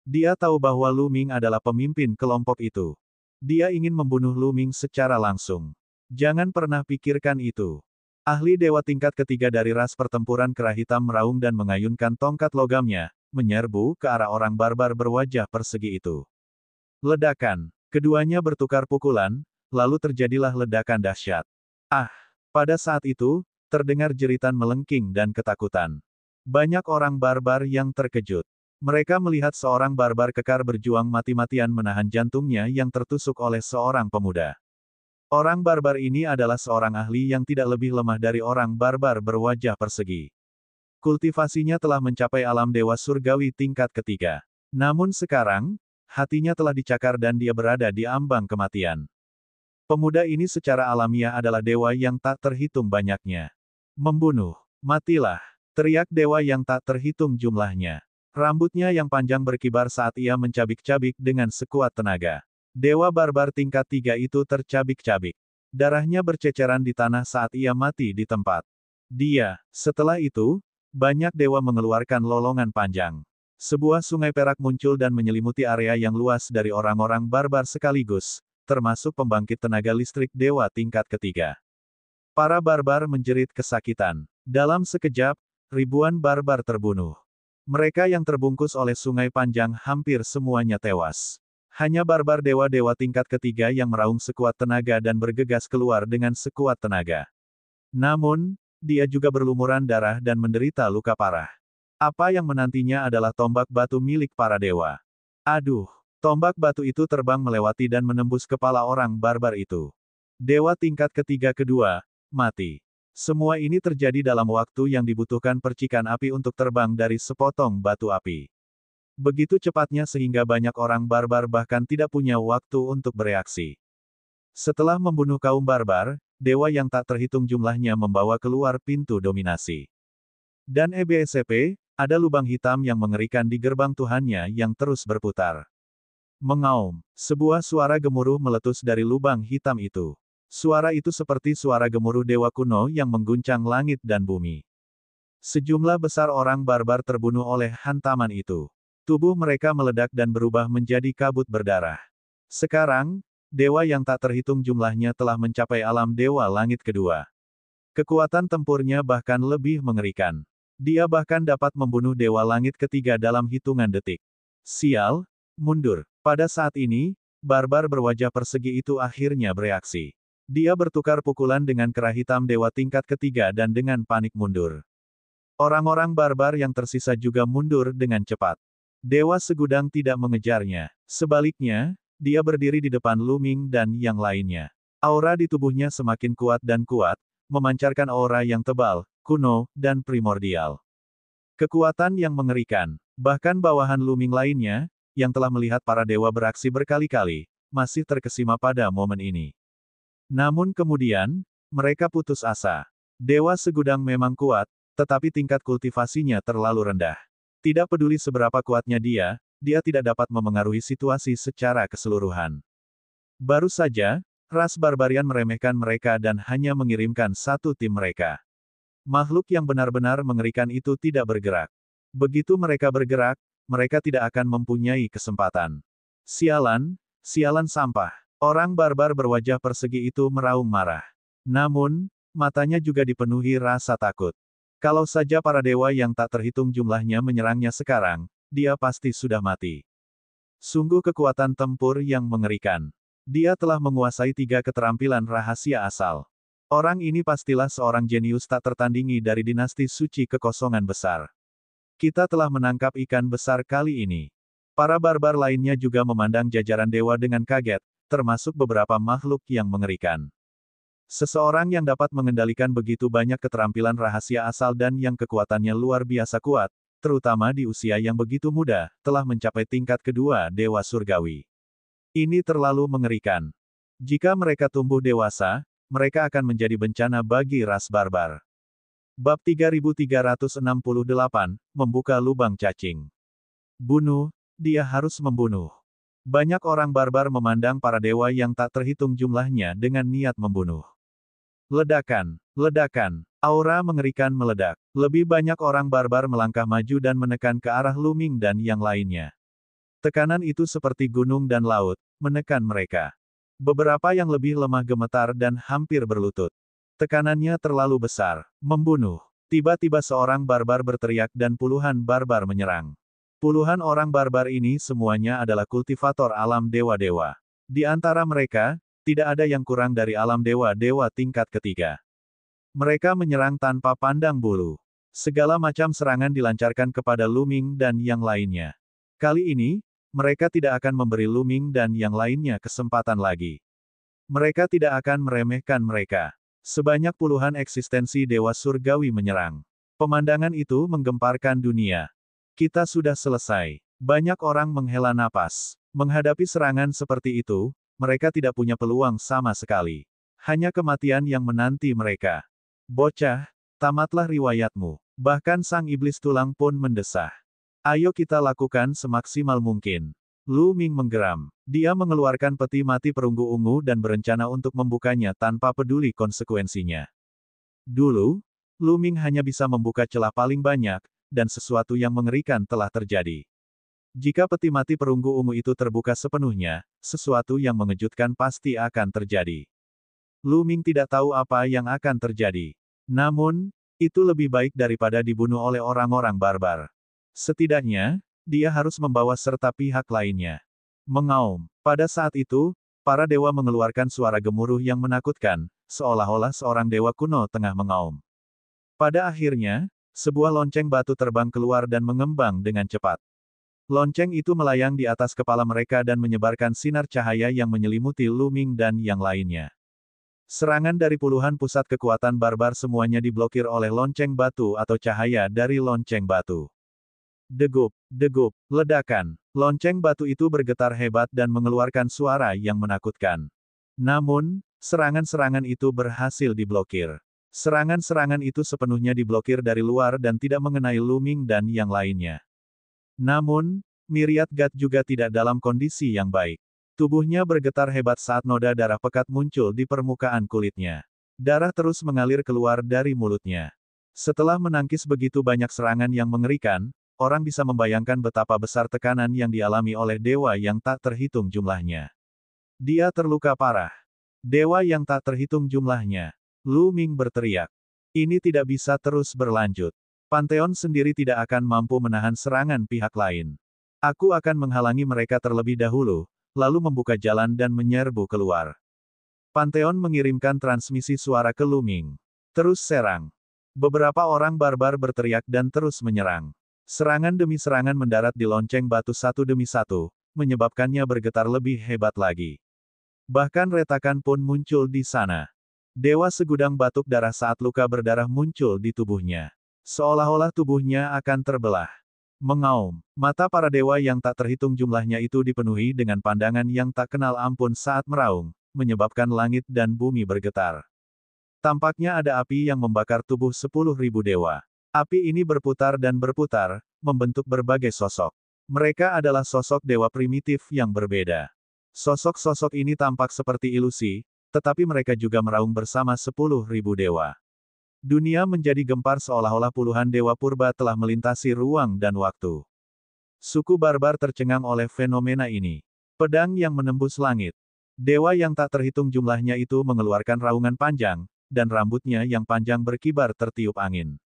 Dia tahu bahwa Lu Ming adalah pemimpin kelompok itu. Dia ingin membunuh Lu Ming secara langsung. Jangan pernah pikirkan itu. Ahli dewa tingkat ketiga dari ras pertempuran kera hitam meraung dan mengayunkan tongkat logamnya, menyerbu ke arah orang barbar berwajah persegi itu. Ledakan. Keduanya bertukar pukulan, lalu terjadilah ledakan dahsyat. Ah! Pada saat itu, terdengar jeritan melengking dan ketakutan. Banyak orang barbar yang terkejut. Mereka melihat seorang barbar kekar berjuang mati-matian menahan jantungnya yang tertusuk oleh seorang pemuda. Orang barbar ini adalah seorang ahli yang tidak lebih lemah dari orang barbar berwajah persegi. Kultivasinya telah mencapai alam dewa surgawi tingkat ketiga. Namun sekarang, hatinya telah dicakar dan dia berada di ambang kematian. Pemuda ini secara alamiah adalah dewa yang tak terhitung banyaknya. Membunuh. Matilah. Teriak dewa yang tak terhitung jumlahnya. Rambutnya yang panjang berkibar saat ia mencabik-cabik dengan sekuat tenaga. Dewa barbar tingkat 3 itu tercabik-cabik. Darahnya berceceran di tanah saat ia mati di tempat. Setelah itu, banyak dewa mengeluarkan lolongan panjang. Sebuah sungai perak muncul dan menyelimuti area yang luas dari orang-orang barbar sekaligus, termasuk pembangkit tenaga listrik dewa tingkat ketiga. Para barbar menjerit kesakitan. Dalam sekejap, ribuan barbar terbunuh. Mereka yang terbungkus oleh sungai panjang hampir semuanya tewas. Hanya barbar dewa-dewa tingkat ketiga yang meraung sekuat tenaga dan bergegas keluar dengan sekuat tenaga. Namun, dia juga berlumuran darah dan menderita luka parah. Apa yang menantinya adalah tombak batu milik para dewa. Aduh! Tombak batu itu terbang melewati dan menembus kepala orang barbar itu. Dewa tingkat ketiga kedua, mati. Semua ini terjadi dalam waktu yang dibutuhkan percikan api untuk terbang dari sepotong batu api. Begitu cepatnya sehingga banyak orang barbar bahkan tidak punya waktu untuk bereaksi. Setelah membunuh kaum barbar, dewa yang tak terhitung jumlahnya membawa keluar pintu dominasi. Dan EBSCP, ada lubang hitam yang mengerikan di gerbang Tuhannya yang terus berputar. Mengaum, sebuah suara gemuruh meletus dari lubang hitam itu. Suara itu seperti suara gemuruh dewa kuno yang mengguncang langit dan bumi. Sejumlah besar orang barbar terbunuh oleh hantaman itu. Tubuh mereka meledak dan berubah menjadi kabut berdarah. Sekarang, dewa yang tak terhitung jumlahnya telah mencapai alam dewa langit kedua. Kekuatan tempurnya bahkan lebih mengerikan. Dia bahkan dapat membunuh dewa langit ketiga dalam hitungan detik. Sial, mundur. Pada saat ini, barbar berwajah persegi itu akhirnya bereaksi. Dia bertukar pukulan dengan kera hitam dewa tingkat ketiga dan dengan panik mundur. Orang-orang barbar yang tersisa juga mundur dengan cepat. Dewa segudang tidak mengejarnya. Sebaliknya, dia berdiri di depan Lu Ming dan yang lainnya. Aura di tubuhnya semakin kuat dan kuat, memancarkan aura yang tebal, kuno, dan primordial. Kekuatan yang mengerikan. Bahkan bawahan Lu Ming lainnya, yang telah melihat para dewa beraksi berkali-kali, masih terkesima pada momen ini. Namun kemudian, mereka putus asa. Dewa segudang memang kuat, tetapi tingkat kultivasinya terlalu rendah. Tidak peduli seberapa kuatnya dia tidak dapat memengaruhi situasi secara keseluruhan. Baru saja, ras barbarian meremehkan mereka dan hanya mengirimkan satu tim mereka. Makhluk yang benar-benar mengerikan itu tidak bergerak. Begitu mereka bergerak, mereka tidak akan mempunyai kesempatan. Sialan, sialan sampah. Orang barbar berwajah persegi itu meraung marah. Namun, matanya juga dipenuhi rasa takut. Kalau saja para dewa yang tak terhitung jumlahnya menyerangnya sekarang, dia pasti sudah mati. Sungguh kekuatan tempur yang mengerikan. Dia telah menguasai 3 keterampilan rahasia asal. Orang ini pastilah seorang jenius tak tertandingi dari dinasti suci kekosongan besar. Kita telah menangkap ikan besar kali ini. Para barbar lainnya juga memandang jajaran dewa dengan kaget, termasuk beberapa makhluk yang mengerikan. Seseorang yang dapat mengendalikan begitu banyak keterampilan rahasia asal dan yang kekuatannya luar biasa kuat, terutama di usia yang begitu muda, telah mencapai tingkat kedua Dewa Surgawi. Ini terlalu mengerikan. Jika mereka tumbuh dewasa, mereka akan menjadi bencana bagi ras barbar. Bab 3368, Membuka Lubang Cacing. Bunuh, dia harus membunuh. Banyak orang barbar memandang para dewa yang tak terhitung jumlahnya dengan niat membunuh. Ledakan, ledakan, aura mengerikan meledak. Lebih banyak orang barbar melangkah maju dan menekan ke arah Lu Ming dan yang lainnya. Tekanan itu seperti gunung dan laut, menekan mereka. Beberapa yang lebih lemah gemetar dan hampir berlutut. Tekanannya terlalu besar. Membunuh. Tiba-tiba seorang barbar berteriak dan puluhan barbar menyerang. Puluhan orang barbar ini semuanya adalah kultivator alam dewa-dewa. Di antara mereka, tidak ada yang kurang dari alam dewa-dewa tingkat ketiga. Mereka menyerang tanpa pandang bulu. Segala macam serangan dilancarkan kepada Lu Ming dan yang lainnya. Kali ini, mereka tidak akan memberi Lu Ming dan yang lainnya kesempatan lagi. Mereka tidak akan meremehkan mereka. Sebanyak puluhan eksistensi dewa surgawi menyerang. Pemandangan itu menggemparkan dunia. Kita sudah selesai. Banyak orang menghela napas. Menghadapi serangan seperti itu, mereka tidak punya peluang sama sekali. Hanya kematian yang menanti mereka. Bocah, tamatlah riwayatmu. Bahkan sang iblis tulang pun mendesah. Ayo kita lakukan semaksimal mungkin. Lu Ming menggeram. Dia mengeluarkan peti mati perunggu ungu dan berencana untuk membukanya tanpa peduli konsekuensinya. Dulu, Lu Ming hanya bisa membuka celah paling banyak, dan sesuatu yang mengerikan telah terjadi. Jika peti mati perunggu ungu itu terbuka sepenuhnya, sesuatu yang mengejutkan pasti akan terjadi. Lu Ming tidak tahu apa yang akan terjadi. Namun, itu lebih baik daripada dibunuh oleh orang-orang barbar. Setidaknya, dia harus membawa serta pihak lainnya. Mengaum. Pada saat itu, para dewa mengeluarkan suara gemuruh yang menakutkan, seolah-olah seorang dewa kuno tengah mengaum. Pada akhirnya, sebuah lonceng batu terbang keluar dan mengembang dengan cepat. Lonceng itu melayang di atas kepala mereka dan menyebarkan sinar cahaya yang menyelimuti Lu Ming dan yang lainnya. Serangan dari puluhan pusat kekuatan barbar semuanya diblokir oleh lonceng batu atau cahaya dari lonceng batu. Degup, degup, ledakan. Lonceng batu itu bergetar hebat dan mengeluarkan suara yang menakutkan. Namun, serangan-serangan itu berhasil diblokir. Serangan-serangan itu sepenuhnya diblokir dari luar dan tidak mengenai Lu Ming dan yang lainnya. Namun, Myriad God juga tidak dalam kondisi yang baik. Tubuhnya bergetar hebat saat noda darah pekat muncul di permukaan kulitnya. Darah terus mengalir keluar dari mulutnya. Setelah menangkis begitu banyak serangan yang mengerikan, orang bisa membayangkan betapa besar tekanan yang dialami oleh dewa yang tak terhitung jumlahnya. Dia terluka parah. Dewa yang tak terhitung jumlahnya. Lu Ming berteriak. Ini tidak bisa terus berlanjut. Pantheon sendiri tidak akan mampu menahan serangan pihak lain. Aku akan menghalangi mereka terlebih dahulu, lalu membuka jalan dan menyerbu keluar. Pantheon mengirimkan transmisi suara ke Lu Ming. Terus serang. Beberapa orang barbar berteriak dan terus menyerang. Serangan demi serangan mendarat di lonceng batu satu demi satu, menyebabkannya bergetar lebih hebat lagi. Bahkan retakan pun muncul di sana. Dewa segudang batuk darah saat luka berdarah muncul di tubuhnya. Seolah-olah tubuhnya akan terbelah. Mengaum. Mata para dewa yang tak terhitung jumlahnya itu dipenuhi dengan pandangan yang tak kenal ampun saat meraung, menyebabkan langit dan bumi bergetar. Tampaknya ada api yang membakar tubuh 10.000 dewa. Api ini berputar dan berputar, membentuk berbagai sosok. Mereka adalah sosok dewa primitif yang berbeda. Sosok-sosok ini tampak seperti ilusi, tetapi mereka juga meraung bersama 10.000 dewa. Dunia menjadi gempar seolah-olah puluhan dewa purba telah melintasi ruang dan waktu. Suku barbar tercengang oleh fenomena ini. Pedang yang menembus langit. Dewa yang tak terhitung jumlahnya itu mengeluarkan raungan panjang, dan rambutnya yang panjang berkibar tertiup angin.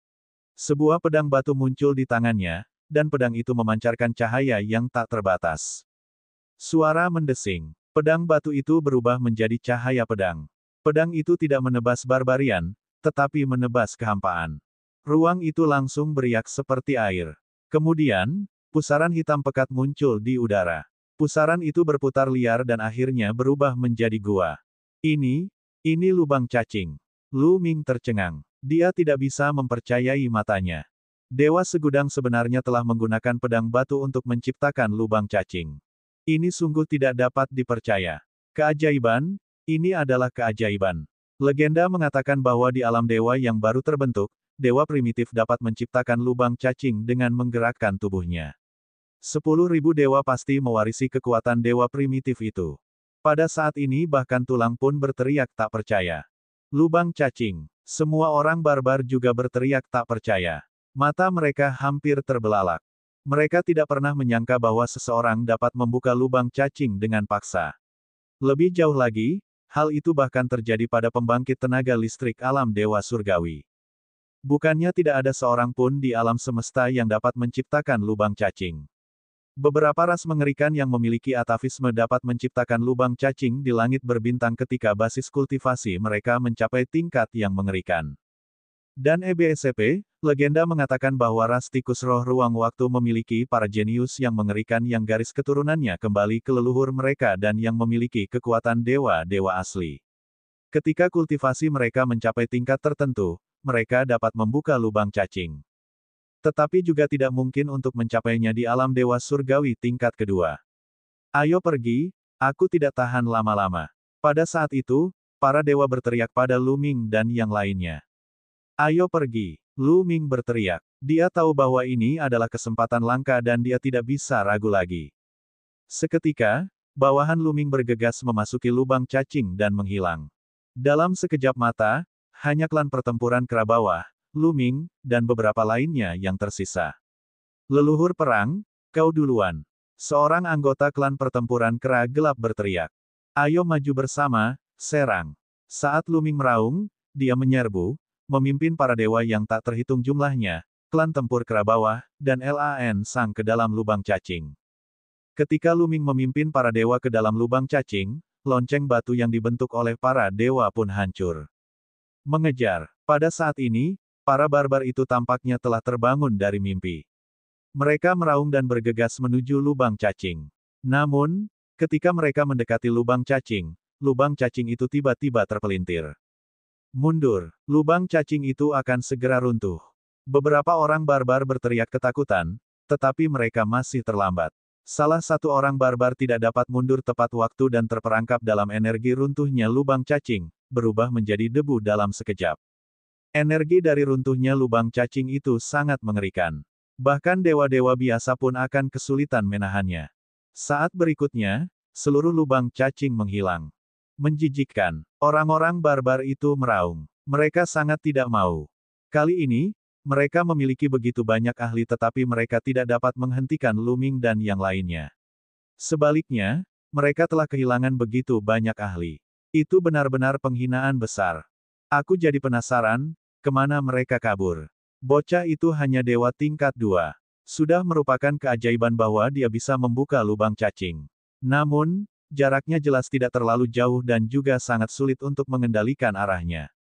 Sebuah pedang batu muncul di tangannya, dan pedang itu memancarkan cahaya yang tak terbatas. Suara mendesing. Pedang batu itu berubah menjadi cahaya pedang. Pedang itu tidak menebas barbarian, tetapi menebas kehampaan. Ruang itu langsung beriak seperti air. Kemudian, pusaran hitam pekat muncul di udara. Pusaran itu berputar liar dan akhirnya berubah menjadi gua. Ini Ini lubang cacing. Lu Ming tercengang. Dia tidak bisa mempercayai matanya. Dewa Segudang sebenarnya telah menggunakan pedang batu untuk menciptakan lubang cacing. Ini sungguh tidak dapat dipercaya. Keajaiban, ini adalah keajaiban. Legenda mengatakan bahwa di alam dewa yang baru terbentuk, dewa primitif dapat menciptakan lubang cacing dengan menggerakkan tubuhnya. 10.000 dewa pasti mewarisi kekuatan dewa primitif itu. Pada saat ini bahkan tulang pun berteriak tak percaya. Lubang cacing. Semua orang barbar juga berteriak tak percaya. Mata mereka hampir terbelalak. Mereka tidak pernah menyangka bahwa seseorang dapat membuka lubang cacing dengan paksa. Lebih jauh lagi, hal itu bahkan terjadi pada pembangkit tenaga listrik alam dewa surgawi. Bukannya tidak ada seorang pun di alam semesta yang dapat menciptakan lubang cacing. Beberapa ras mengerikan yang memiliki atavisme dapat menciptakan lubang cacing di langit berbintang ketika basis kultivasi mereka mencapai tingkat yang mengerikan. Dan EBSCP, legenda mengatakan bahwa ras tikus roh ruang waktu memiliki para jenius yang mengerikan yang garis keturunannya kembali ke leluhur mereka dan yang memiliki kekuatan dewa-dewa asli. Ketika kultivasi mereka mencapai tingkat tertentu, mereka dapat membuka lubang cacing. Tetapi juga tidak mungkin untuk mencapainya di alam dewa surgawi tingkat kedua. Ayo pergi, aku tidak tahan lama-lama. Pada saat itu, para dewa berteriak pada Lu Ming dan yang lainnya. Ayo pergi, Lu Ming berteriak. Dia tahu bahwa ini adalah kesempatan langka dan dia tidak bisa ragu lagi. Seketika, bawahan Lu Ming bergegas memasuki lubang cacing dan menghilang. Dalam sekejap mata, hanya klan pertempuran kera bawah, Lu Ming, dan beberapa lainnya yang tersisa. Leluhur perang, kau duluan. Seorang anggota klan pertempuran kera gelap berteriak. Ayo maju bersama, serang. Saat Lu Ming meraung, dia menyerbu, memimpin para dewa yang tak terhitung jumlahnya, klan tempur kera bawah, dan Lan Sang ke dalam lubang cacing. Ketika Lu Ming memimpin para dewa ke dalam lubang cacing, lonceng batu yang dibentuk oleh para dewa pun hancur. Mengejar. Pada saat ini, para barbar itu tampaknya telah terbangun dari mimpi. Mereka meraung dan bergegas menuju lubang cacing. Namun, ketika mereka mendekati lubang cacing itu tiba-tiba terpelintir. Mundur, lubang cacing itu akan segera runtuh. Beberapa orang barbar berteriak ketakutan, tetapi mereka masih terlambat. Salah satu orang barbar tidak dapat mundur tepat waktu dan terperangkap dalam energi runtuhnya lubang cacing, berubah menjadi debu dalam sekejap. Energi dari runtuhnya lubang cacing itu sangat mengerikan. Bahkan dewa-dewa biasa pun akan kesulitan menahannya. Saat berikutnya, seluruh lubang cacing menghilang. Menjijikkan. Orang-orang barbar itu meraung. Mereka sangat tidak mau. Kali ini, mereka memiliki begitu banyak ahli tetapi mereka tidak dapat menghentikan Lu Ming dan yang lainnya. Sebaliknya, mereka telah kehilangan begitu banyak ahli. Itu benar-benar penghinaan besar. Aku jadi penasaran, kemana mereka kabur? Bocah itu hanya dewa tingkat 2. Sudah merupakan keajaiban bahwa dia bisa membuka lubang cacing. Namun, jaraknya jelas tidak terlalu jauh dan juga sangat sulit untuk mengendalikan arahnya.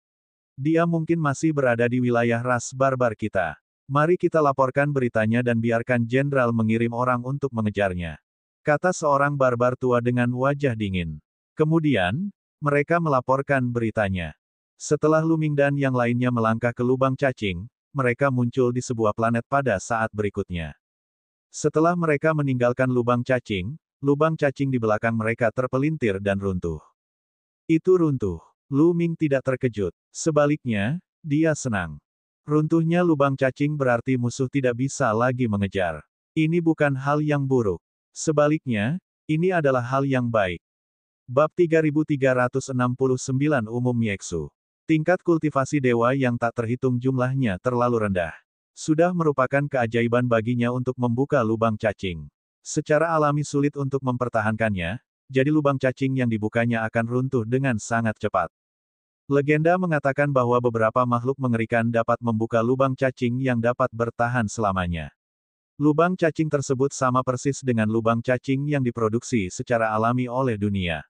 Dia mungkin masih berada di wilayah ras barbar kita. Mari kita laporkan beritanya dan biarkan jenderal mengirim orang untuk mengejarnya. Kata seorang barbar tua dengan wajah dingin. Kemudian, mereka melaporkan beritanya. Setelah Lu Ming dan yang lainnya melangkah ke lubang cacing, mereka muncul di sebuah planet pada saat berikutnya. Setelah mereka meninggalkan lubang cacing di belakang mereka terpelintir dan runtuh. Itu runtuh. Lu Ming tidak terkejut. Sebaliknya, dia senang. Runtuhnya lubang cacing berarti musuh tidak bisa lagi mengejar. Ini bukan hal yang buruk. Sebaliknya, ini adalah hal yang baik. Bab 3369 Umum Yeksu. Tingkat kultivasi dewa yang tak terhitung jumlahnya terlalu rendah. Sudah merupakan keajaiban baginya untuk membuka lubang cacing. Secara alami sulit untuk mempertahankannya, jadi lubang cacing yang dibukanya akan runtuh dengan sangat cepat. Legenda mengatakan bahwa beberapa makhluk mengerikan dapat membuka lubang cacing yang dapat bertahan selamanya. Lubang cacing tersebut sama persis dengan lubang cacing yang diproduksi secara alami oleh dunia.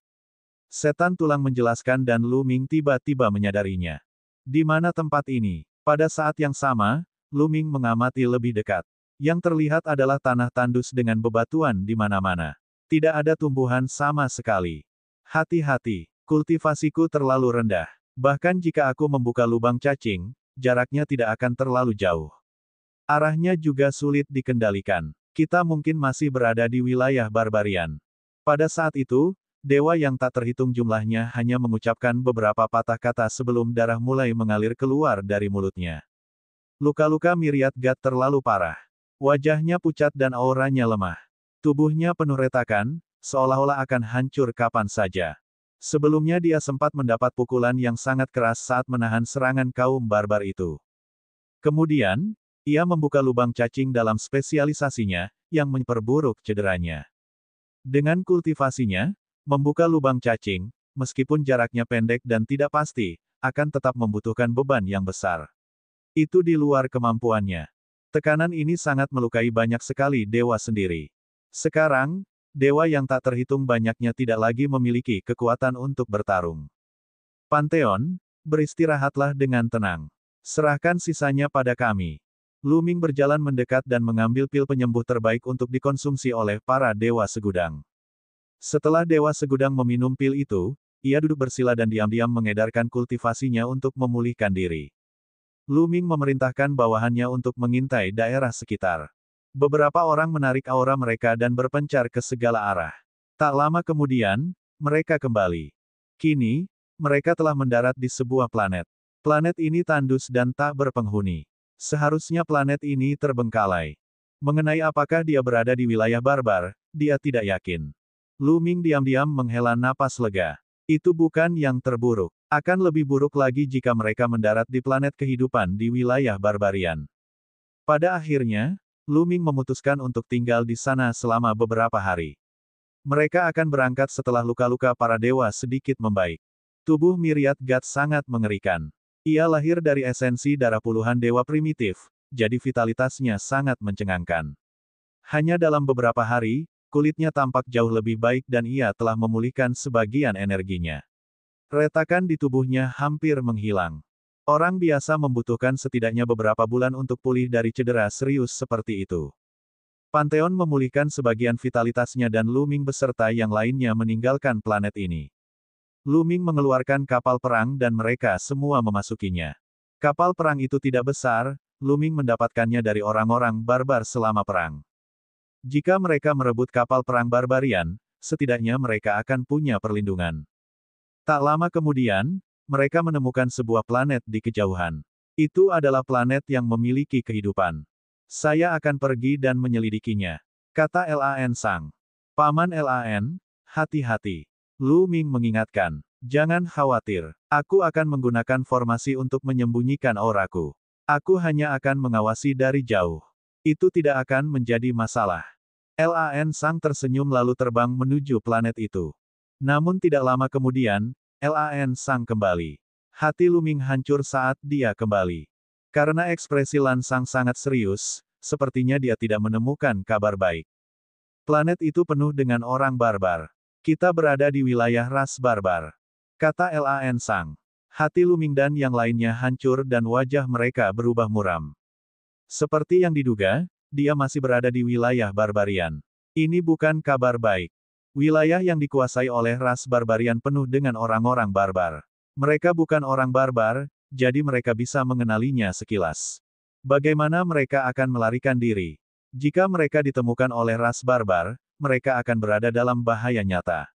Setan tulang menjelaskan dan Lu Ming tiba-tiba menyadarinya. Di mana tempat ini? Pada saat yang sama, Lu Ming mengamati lebih dekat. Yang terlihat adalah tanah tandus dengan bebatuan di mana-mana. Tidak ada tumbuhan sama sekali. Hati-hati, Kultivasiku terlalu rendah. Bahkan jika aku membuka lubang cacing, jaraknya tidak akan terlalu jauh. Arahnya juga sulit dikendalikan. Kita mungkin masih berada di wilayah barbarian. Pada saat itu, dewa yang tak terhitung jumlahnya hanya mengucapkan beberapa patah kata sebelum darah mulai mengalir keluar dari mulutnya. Luka-luka Miriat Gat terlalu parah. Wajahnya pucat dan auranya lemah. Tubuhnya penuh retakan, seolah-olah akan hancur kapan saja. Sebelumnya dia sempat mendapat pukulan yang sangat keras saat menahan serangan kaum barbar itu. Kemudian, ia membuka lubang cacing dalam spesialisasinya, yang memperburuk cederanya. Dengan kultivasinya, membuka lubang cacing, meskipun jaraknya pendek dan tidak pasti, akan tetap membutuhkan beban yang besar. Itu di luar kemampuannya. Tekanan ini sangat melukai banyak sekali dewa sendiri. Sekarang, dewa yang tak terhitung banyaknya tidak lagi memiliki kekuatan untuk bertarung. Pantheon, beristirahatlah dengan tenang. Serahkan sisanya pada kami. Lu Ming berjalan mendekat dan mengambil pil penyembuh terbaik untuk dikonsumsi oleh para dewa segudang. Setelah dewa segudang meminum pil itu, ia duduk bersila dan diam-diam mengedarkan kultivasinya untuk memulihkan diri. Lu Ming memerintahkan bawahannya untuk mengintai daerah sekitar. Beberapa orang menarik aura mereka dan berpencar ke segala arah. Tak lama kemudian, mereka kembali. Kini, mereka telah mendarat di sebuah planet. Planet ini tandus dan tak berpenghuni. Seharusnya planet ini terbengkalai. Mengenai apakah dia berada di wilayah barbar, dia tidak yakin. Lu Ming diam-diam menghela napas lega. Itu bukan yang terburuk. Akan lebih buruk lagi jika mereka mendarat di planet kehidupan di wilayah barbarian. Pada akhirnya, Lu Ming memutuskan untuk tinggal di sana selama beberapa hari. Mereka akan berangkat setelah luka-luka para dewa sedikit membaik. Tubuh Miriat Gat sangat mengerikan. Ia lahir dari esensi darah puluhan dewa primitif, jadi vitalitasnya sangat mencengangkan. Hanya dalam beberapa hari, kulitnya tampak jauh lebih baik dan ia telah memulihkan sebagian energinya. Retakan di tubuhnya hampir menghilang. Orang biasa membutuhkan setidaknya beberapa bulan untuk pulih dari cedera serius seperti itu. Pantheon memulihkan sebagian vitalitasnya dan Lu Ming beserta yang lainnya meninggalkan planet ini. Lu Ming mengeluarkan kapal perang dan mereka semua memasukinya. Kapal perang itu tidak besar, Lu Ming mendapatkannya dari orang-orang barbar selama perang. Jika mereka merebut kapal perang barbarian, setidaknya mereka akan punya perlindungan. Tak lama kemudian, mereka menemukan sebuah planet di kejauhan. Itu adalah planet yang memiliki kehidupan. Saya akan pergi dan menyelidikinya, kata Lan Sang. Paman Lan, hati-hati. Lu Ming mengingatkan, jangan khawatir. Aku akan menggunakan formasi untuk menyembunyikan auraku. Aku hanya akan mengawasi dari jauh. Itu tidak akan menjadi masalah. Lan Sang tersenyum lalu terbang menuju planet itu. Namun tidak lama kemudian, Lan Sang kembali. Hati Lu Ming hancur saat dia kembali. Karena ekspresi Lan Sang sangat serius, sepertinya dia tidak menemukan kabar baik. Planet itu penuh dengan orang barbar. Kita berada di wilayah ras barbar, kata Lan Sang. Hati Lu Ming dan yang lainnya hancur dan wajah mereka berubah muram. Seperti yang diduga, dia masih berada di wilayah barbarian. Ini bukan kabar baik. Wilayah yang dikuasai oleh ras barbarian penuh dengan orang-orang barbar. Mereka bukan orang barbar, jadi mereka bisa mengenalinya sekilas. Bagaimana mereka akan melarikan diri? Jika mereka ditemukan oleh ras barbar, mereka akan berada dalam bahaya nyata.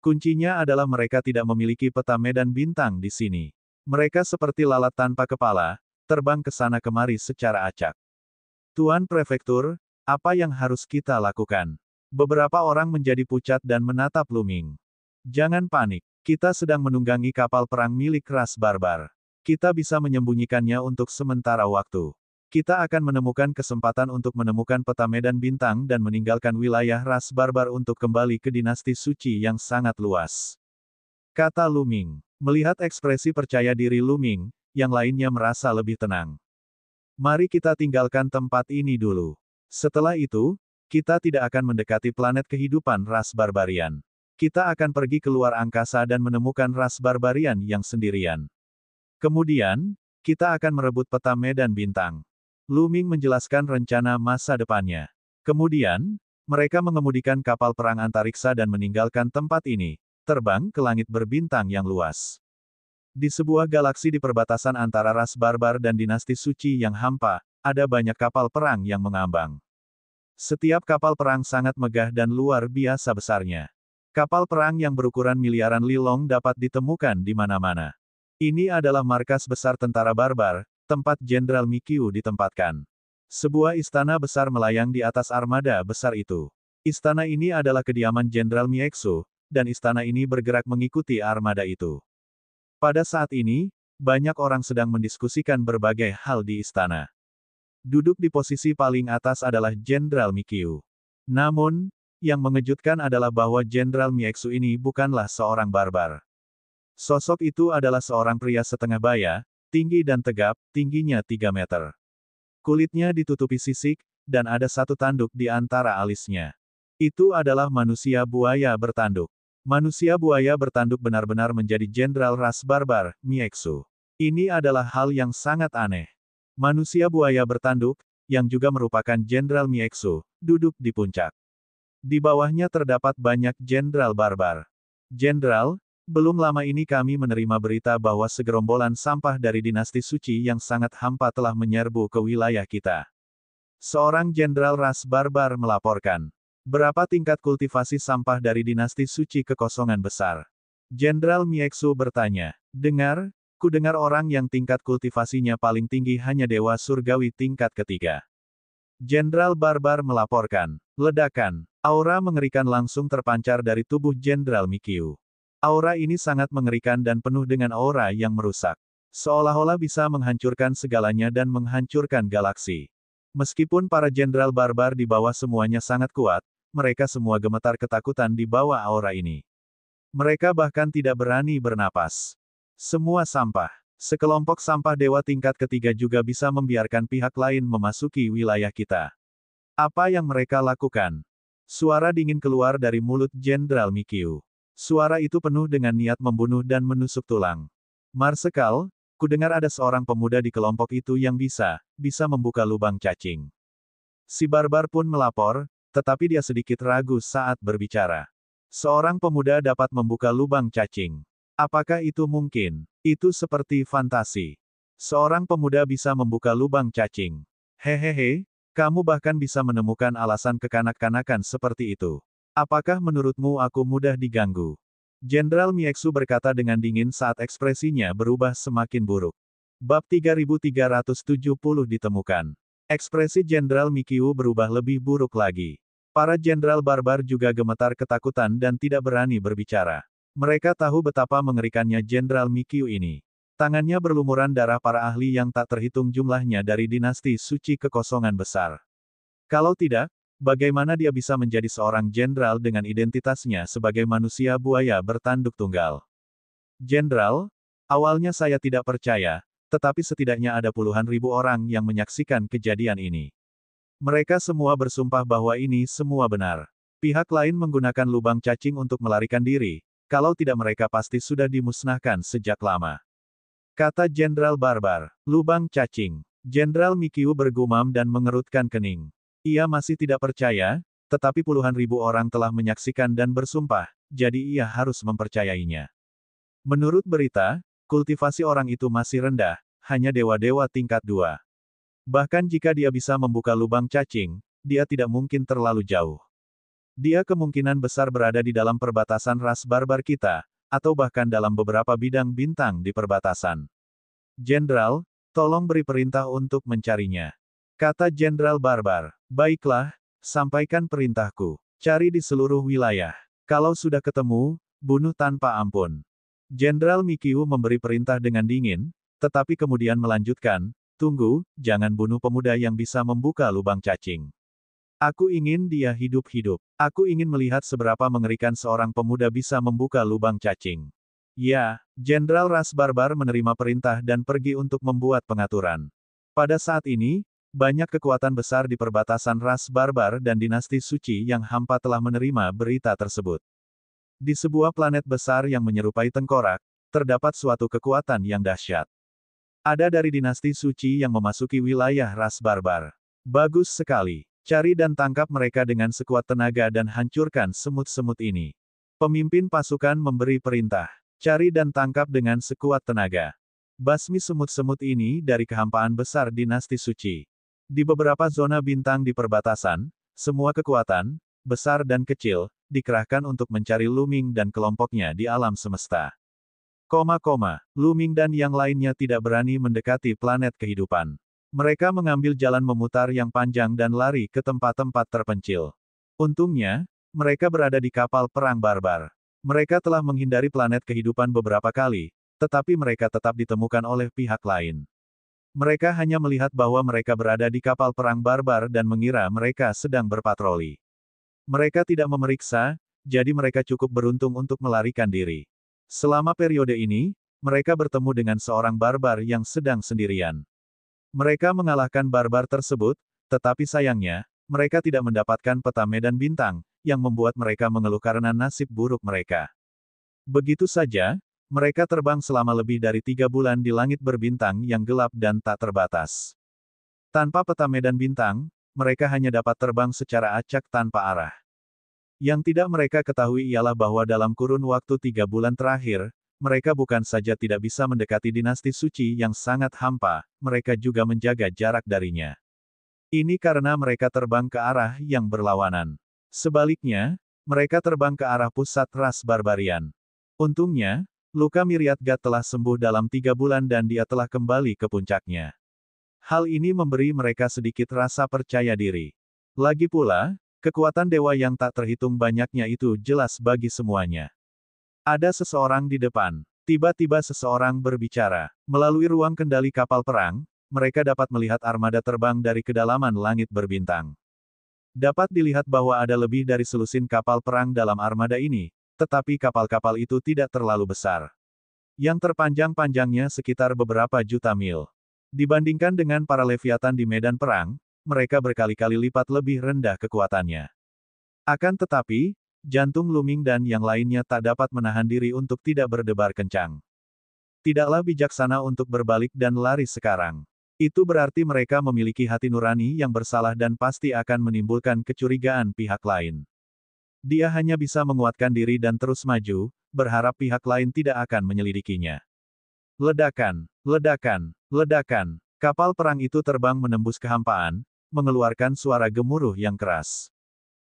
Kuncinya adalah mereka tidak memiliki peta medan bintang di sini. Mereka seperti lalat tanpa kepala, terbang ke sana kemari secara acak. Tuan Prefektur, apa yang harus kita lakukan? Beberapa orang menjadi pucat dan menatap Lu Ming. Jangan panik, kita sedang menunggangi kapal perang milik ras barbar. Kita bisa menyembunyikannya untuk sementara waktu. Kita akan menemukan kesempatan untuk menemukan peta medan bintang dan meninggalkan wilayah ras barbar untuk kembali ke dinasti suci yang sangat luas. Kata Lu Ming. Melihat ekspresi percaya diri Lu Ming, yang lainnya merasa lebih tenang. Mari kita tinggalkan tempat ini dulu. Setelah itu, kita tidak akan mendekati planet kehidupan ras barbarian. Kita akan pergi keluar angkasa dan menemukan ras barbarian yang sendirian. Kemudian, kita akan merebut peta medan bintang. Lu Ming menjelaskan rencana masa depannya. Kemudian, mereka mengemudikan kapal perang antariksa dan meninggalkan tempat ini, terbang ke langit berbintang yang luas. Di sebuah galaksi di perbatasan antara ras barbar dan dinasti suci yang hampa, ada banyak kapal perang yang mengambang. Setiap kapal perang sangat megah dan luar biasa besarnya. Kapal perang yang berukuran miliaran lilong dapat ditemukan di mana-mana. Ini adalah markas besar tentara barbar, tempat Jenderal Mikyu ditempatkan. Sebuah istana besar melayang di atas armada besar itu. Istana ini adalah kediaman Jenderal Miexu, dan istana ini bergerak mengikuti armada itu. Pada saat ini, banyak orang sedang mendiskusikan berbagai hal di istana. Duduk di posisi paling atas adalah Jenderal Mikyu. Namun, yang mengejutkan adalah bahwa Jenderal Miexu ini bukanlah seorang barbar. Sosok itu adalah seorang pria setengah baya, tinggi dan tegap, tingginya 3 meter. Kulitnya ditutupi sisik, dan ada satu tanduk di antara alisnya. Itu adalah manusia buaya bertanduk. Manusia buaya bertanduk benar-benar menjadi jenderal ras barbar, Miexu. Ini adalah hal yang sangat aneh. Manusia buaya bertanduk, yang juga merupakan jenderal Miexu, duduk di puncak. Di bawahnya terdapat banyak jenderal barbar. Jenderal, belum lama ini kami menerima berita bahwa segerombolan sampah dari dinasti suci yang sangat hampa telah menyerbu ke wilayah kita. Seorang jenderal ras barbar melaporkan. Berapa tingkat kultivasi sampah dari dinasti suci kekosongan besar? Jenderal Miexu bertanya. Kudengar orang yang tingkat kultivasinya paling tinggi hanya dewa surgawi tingkat ketiga. Jenderal barbar melaporkan. Ledakan. Aura mengerikan langsung terpancar dari tubuh Jenderal Mikyu. Aura ini sangat mengerikan dan penuh dengan aura yang merusak. Seolah-olah bisa menghancurkan segalanya dan menghancurkan galaksi. Meskipun para jenderal barbar di bawah semuanya sangat kuat, mereka semua gemetar ketakutan di bawah aura ini. Mereka bahkan tidak berani bernapas. Semua sampah. Sekelompok sampah dewa tingkat ketiga juga bisa membiarkan pihak lain memasuki wilayah kita. Apa yang mereka lakukan? Suara dingin keluar dari mulut Jenderal Mikyu. Suara itu penuh dengan niat membunuh dan menusuk tulang. Marsekal, kudengar ada seorang pemuda di kelompok itu yang bisa membuka lubang cacing. Si barbar pun melapor, tetapi dia sedikit ragu saat berbicara. Seorang pemuda dapat membuka lubang cacing. Apakah itu mungkin? Itu seperti fantasi. Seorang pemuda bisa membuka lubang cacing. Hehehe, kamu bahkan bisa menemukan alasan kekanak-kanakan seperti itu. Apakah menurutmu aku mudah diganggu? Jenderal Miexu berkata dengan dingin saat ekspresinya berubah semakin buruk. Bab 3370 ditemukan. Ekspresi Jenderal Mikyu berubah lebih buruk lagi. Para jenderal barbar juga gemetar ketakutan dan tidak berani berbicara. Mereka tahu betapa mengerikannya Jenderal Mikyu ini. Tangannya berlumuran darah para ahli yang tak terhitung jumlahnya dari dinasti suci kekosongan besar. Kalau tidak, bagaimana dia bisa menjadi seorang jenderal dengan identitasnya sebagai manusia buaya bertanduk tunggal? Jenderal, awalnya saya tidak percaya, tetapi setidaknya ada puluhan ribu orang yang menyaksikan kejadian ini. Mereka semua bersumpah bahwa ini semua benar. Pihak lain menggunakan lubang cacing untuk melarikan diri, kalau tidak mereka pasti sudah dimusnahkan sejak lama. Kata Jenderal Barbar, lubang cacing. Jenderal Mikyu bergumam dan mengerutkan kening. Ia masih tidak percaya, tetapi puluhan ribu orang telah menyaksikan dan bersumpah, jadi ia harus mempercayainya. Menurut berita, kultivasi orang itu masih rendah, hanya dewa-dewa tingkat 2. Bahkan jika dia bisa membuka lubang cacing, dia tidak mungkin terlalu jauh. Dia kemungkinan besar berada di dalam perbatasan ras barbar kita, atau bahkan dalam beberapa bidang bintang di perbatasan. Jenderal, tolong beri perintah untuk mencarinya. Kata Jenderal Barbar. Baiklah, sampaikan perintahku. Cari di seluruh wilayah. Kalau sudah ketemu, bunuh tanpa ampun. Jenderal Mikyu memberi perintah dengan dingin, tetapi kemudian melanjutkan, tunggu, jangan bunuh pemuda yang bisa membuka lubang cacing. Aku ingin dia hidup-hidup. Aku ingin melihat seberapa mengerikan seorang pemuda bisa membuka lubang cacing. Ya, Jenderal Ras Barbar menerima perintah dan pergi untuk membuat pengaturan. Pada saat ini, banyak kekuatan besar di perbatasan ras barbar dan dinasti suci yang hampa telah menerima berita tersebut. Di sebuah planet besar yang menyerupai tengkorak, terdapat suatu kekuatan yang dahsyat. Ada dari dinasti suci yang memasuki wilayah ras barbar. Bagus sekali. Cari dan tangkap mereka dengan sekuat tenaga dan hancurkan semut-semut ini. Pemimpin pasukan memberi perintah. Cari dan tangkap dengan sekuat tenaga. Basmi semut-semut ini dari kehampaan besar dinasti suci. Di beberapa zona bintang di perbatasan, semua kekuatan, besar dan kecil, dikerahkan untuk mencari Luming dan kelompoknya di alam semesta. Luming dan yang lainnya tidak berani mendekati planet kehidupan. Mereka mengambil jalan memutar yang panjang dan lari ke tempat-tempat terpencil. Untungnya, mereka berada di kapal perang barbar. Mereka telah menghindari planet kehidupan beberapa kali, tetapi mereka tetap ditemukan oleh pihak lain. Mereka hanya melihat bahwa mereka berada di kapal perang barbar dan mengira mereka sedang berpatroli. Mereka tidak memeriksa, jadi mereka cukup beruntung untuk melarikan diri. Selama periode ini, mereka bertemu dengan seorang barbar yang sedang sendirian. Mereka mengalahkan barbar tersebut, tetapi sayangnya, mereka tidak mendapatkan peta medan bintang, yang membuat mereka mengeluh karena nasib buruk mereka. Begitu saja, mereka terbang selama lebih dari 3 bulan di langit berbintang yang gelap dan tak terbatas. Tanpa peta medan bintang, mereka hanya dapat terbang secara acak tanpa arah. Yang tidak mereka ketahui ialah bahwa dalam kurun waktu 3 bulan terakhir, mereka bukan saja tidak bisa mendekati dinasti suci yang sangat hampa, mereka juga menjaga jarak darinya. Ini karena mereka terbang ke arah yang berlawanan. Sebaliknya, mereka terbang ke arah pusat ras barbarian. Untungnya, luka Miriatgat telah sembuh dalam 3 bulan dan dia telah kembali ke puncaknya. Hal ini memberi mereka sedikit rasa percaya diri. Lagi pula, kekuatan dewa yang tak terhitung banyaknya itu jelas bagi semuanya. Ada seseorang di depan. Tiba-tiba seseorang berbicara. Melalui ruang kendali kapal perang, mereka dapat melihat armada terbang dari kedalaman langit berbintang. Dapat dilihat bahwa ada lebih dari selusin kapal perang dalam armada ini, tetapi kapal-kapal itu tidak terlalu besar. Yang terpanjang-panjangnya sekitar beberapa juta mil. Dibandingkan dengan para Leviathan di medan perang, mereka berkali-kali lipat lebih rendah kekuatannya. Akan tetapi, jantung Luming dan yang lainnya tak dapat menahan diri untuk tidak berdebar kencang. Tidaklah bijaksana untuk berbalik dan lari sekarang. Itu berarti mereka memiliki hati nurani yang bersalah dan pasti akan menimbulkan kecurigaan pihak lain. Dia hanya bisa menguatkan diri dan terus maju, berharap pihak lain tidak akan menyelidikinya. Ledakan, ledakan, ledakan. Kapal perang itu terbang menembus kehampaan, mengeluarkan suara gemuruh yang keras.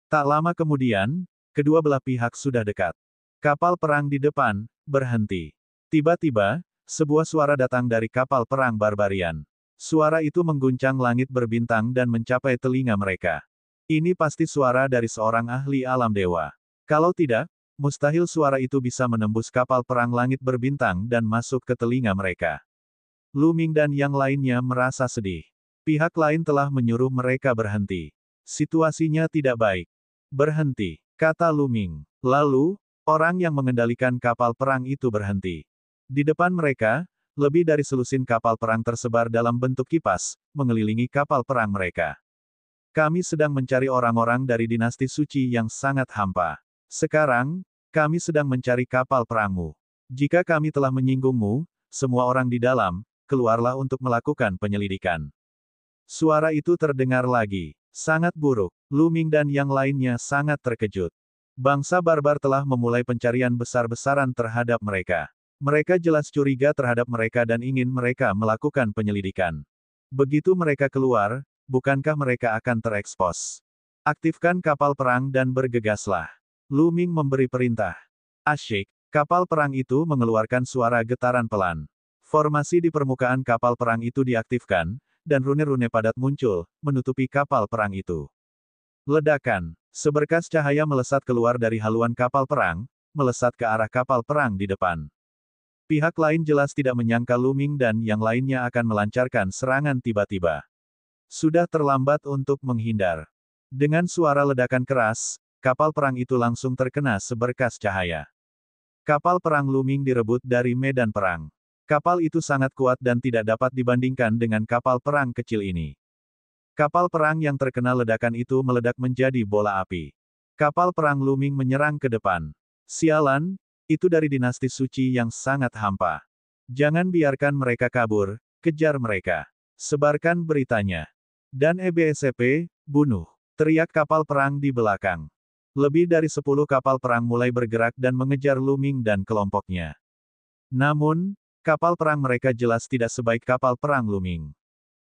Tak lama kemudian, kedua belah pihak sudah dekat. Kapal perang di depan berhenti. Tiba-tiba, sebuah suara datang dari kapal perang barbarian. Suara itu mengguncang langit berbintang dan mencapai telinga mereka. Ini pasti suara dari seorang ahli alam dewa. Kalau tidak, mustahil suara itu bisa menembus kapal perang langit berbintang dan masuk ke telinga mereka. Luming dan yang lainnya merasa sedih. Pihak lain telah menyuruh mereka berhenti. Situasinya tidak baik. Berhenti, kata Luming. Lalu, orang yang mengendalikan kapal perang itu berhenti. Di depan mereka, lebih dari selusin kapal perang tersebar dalam bentuk kipas, mengelilingi kapal perang mereka. Kami sedang mencari orang-orang dari dinasti suci yang sangat hampa. Sekarang, kami sedang mencari kapal perangmu. Jika kami telah menyinggungmu, semua orang di dalam, keluarlah untuk melakukan penyelidikan. Suara itu terdengar lagi. Sangat buruk. Luming dan yang lainnya sangat terkejut. Bangsa barbar telah memulai pencarian besar-besaran terhadap mereka. Mereka jelas curiga terhadap mereka dan ingin mereka melakukan penyelidikan. Begitu mereka keluar, bukankah mereka akan terekspos? Aktifkan kapal perang dan bergegaslah. Luming memberi perintah. Asyik. Kapal perang itu mengeluarkan suara getaran pelan. Formasi di permukaan kapal perang itu diaktifkan, dan rune-rune padat muncul, menutupi kapal perang itu. Ledakan. Seberkas cahaya melesat keluar dari haluan kapal perang, melesat ke arah kapal perang di depan. Pihak lain jelas tidak menyangka Luming dan yang lainnya akan melancarkan serangan tiba-tiba. Sudah terlambat untuk menghindar. Dengan suara ledakan keras, kapal perang itu langsung terkena seberkas cahaya. Kapal perang Luming direbut dari medan perang. Kapal itu sangat kuat dan tidak dapat dibandingkan dengan kapal perang kecil ini. Kapal perang yang terkena ledakan itu meledak menjadi bola api. Kapal perang Luming menyerang ke depan. Sialan, itu dari dinasti suci yang sangat hampa. Jangan biarkan mereka kabur, kejar mereka. Sebarkan beritanya. Dan EBSP, bunuh. Teriak kapal perang di belakang. Lebih dari 10 kapal perang mulai bergerak dan mengejar Lu Ming dan kelompoknya. Namun, kapal perang mereka jelas tidak sebaik kapal perang Lu Ming.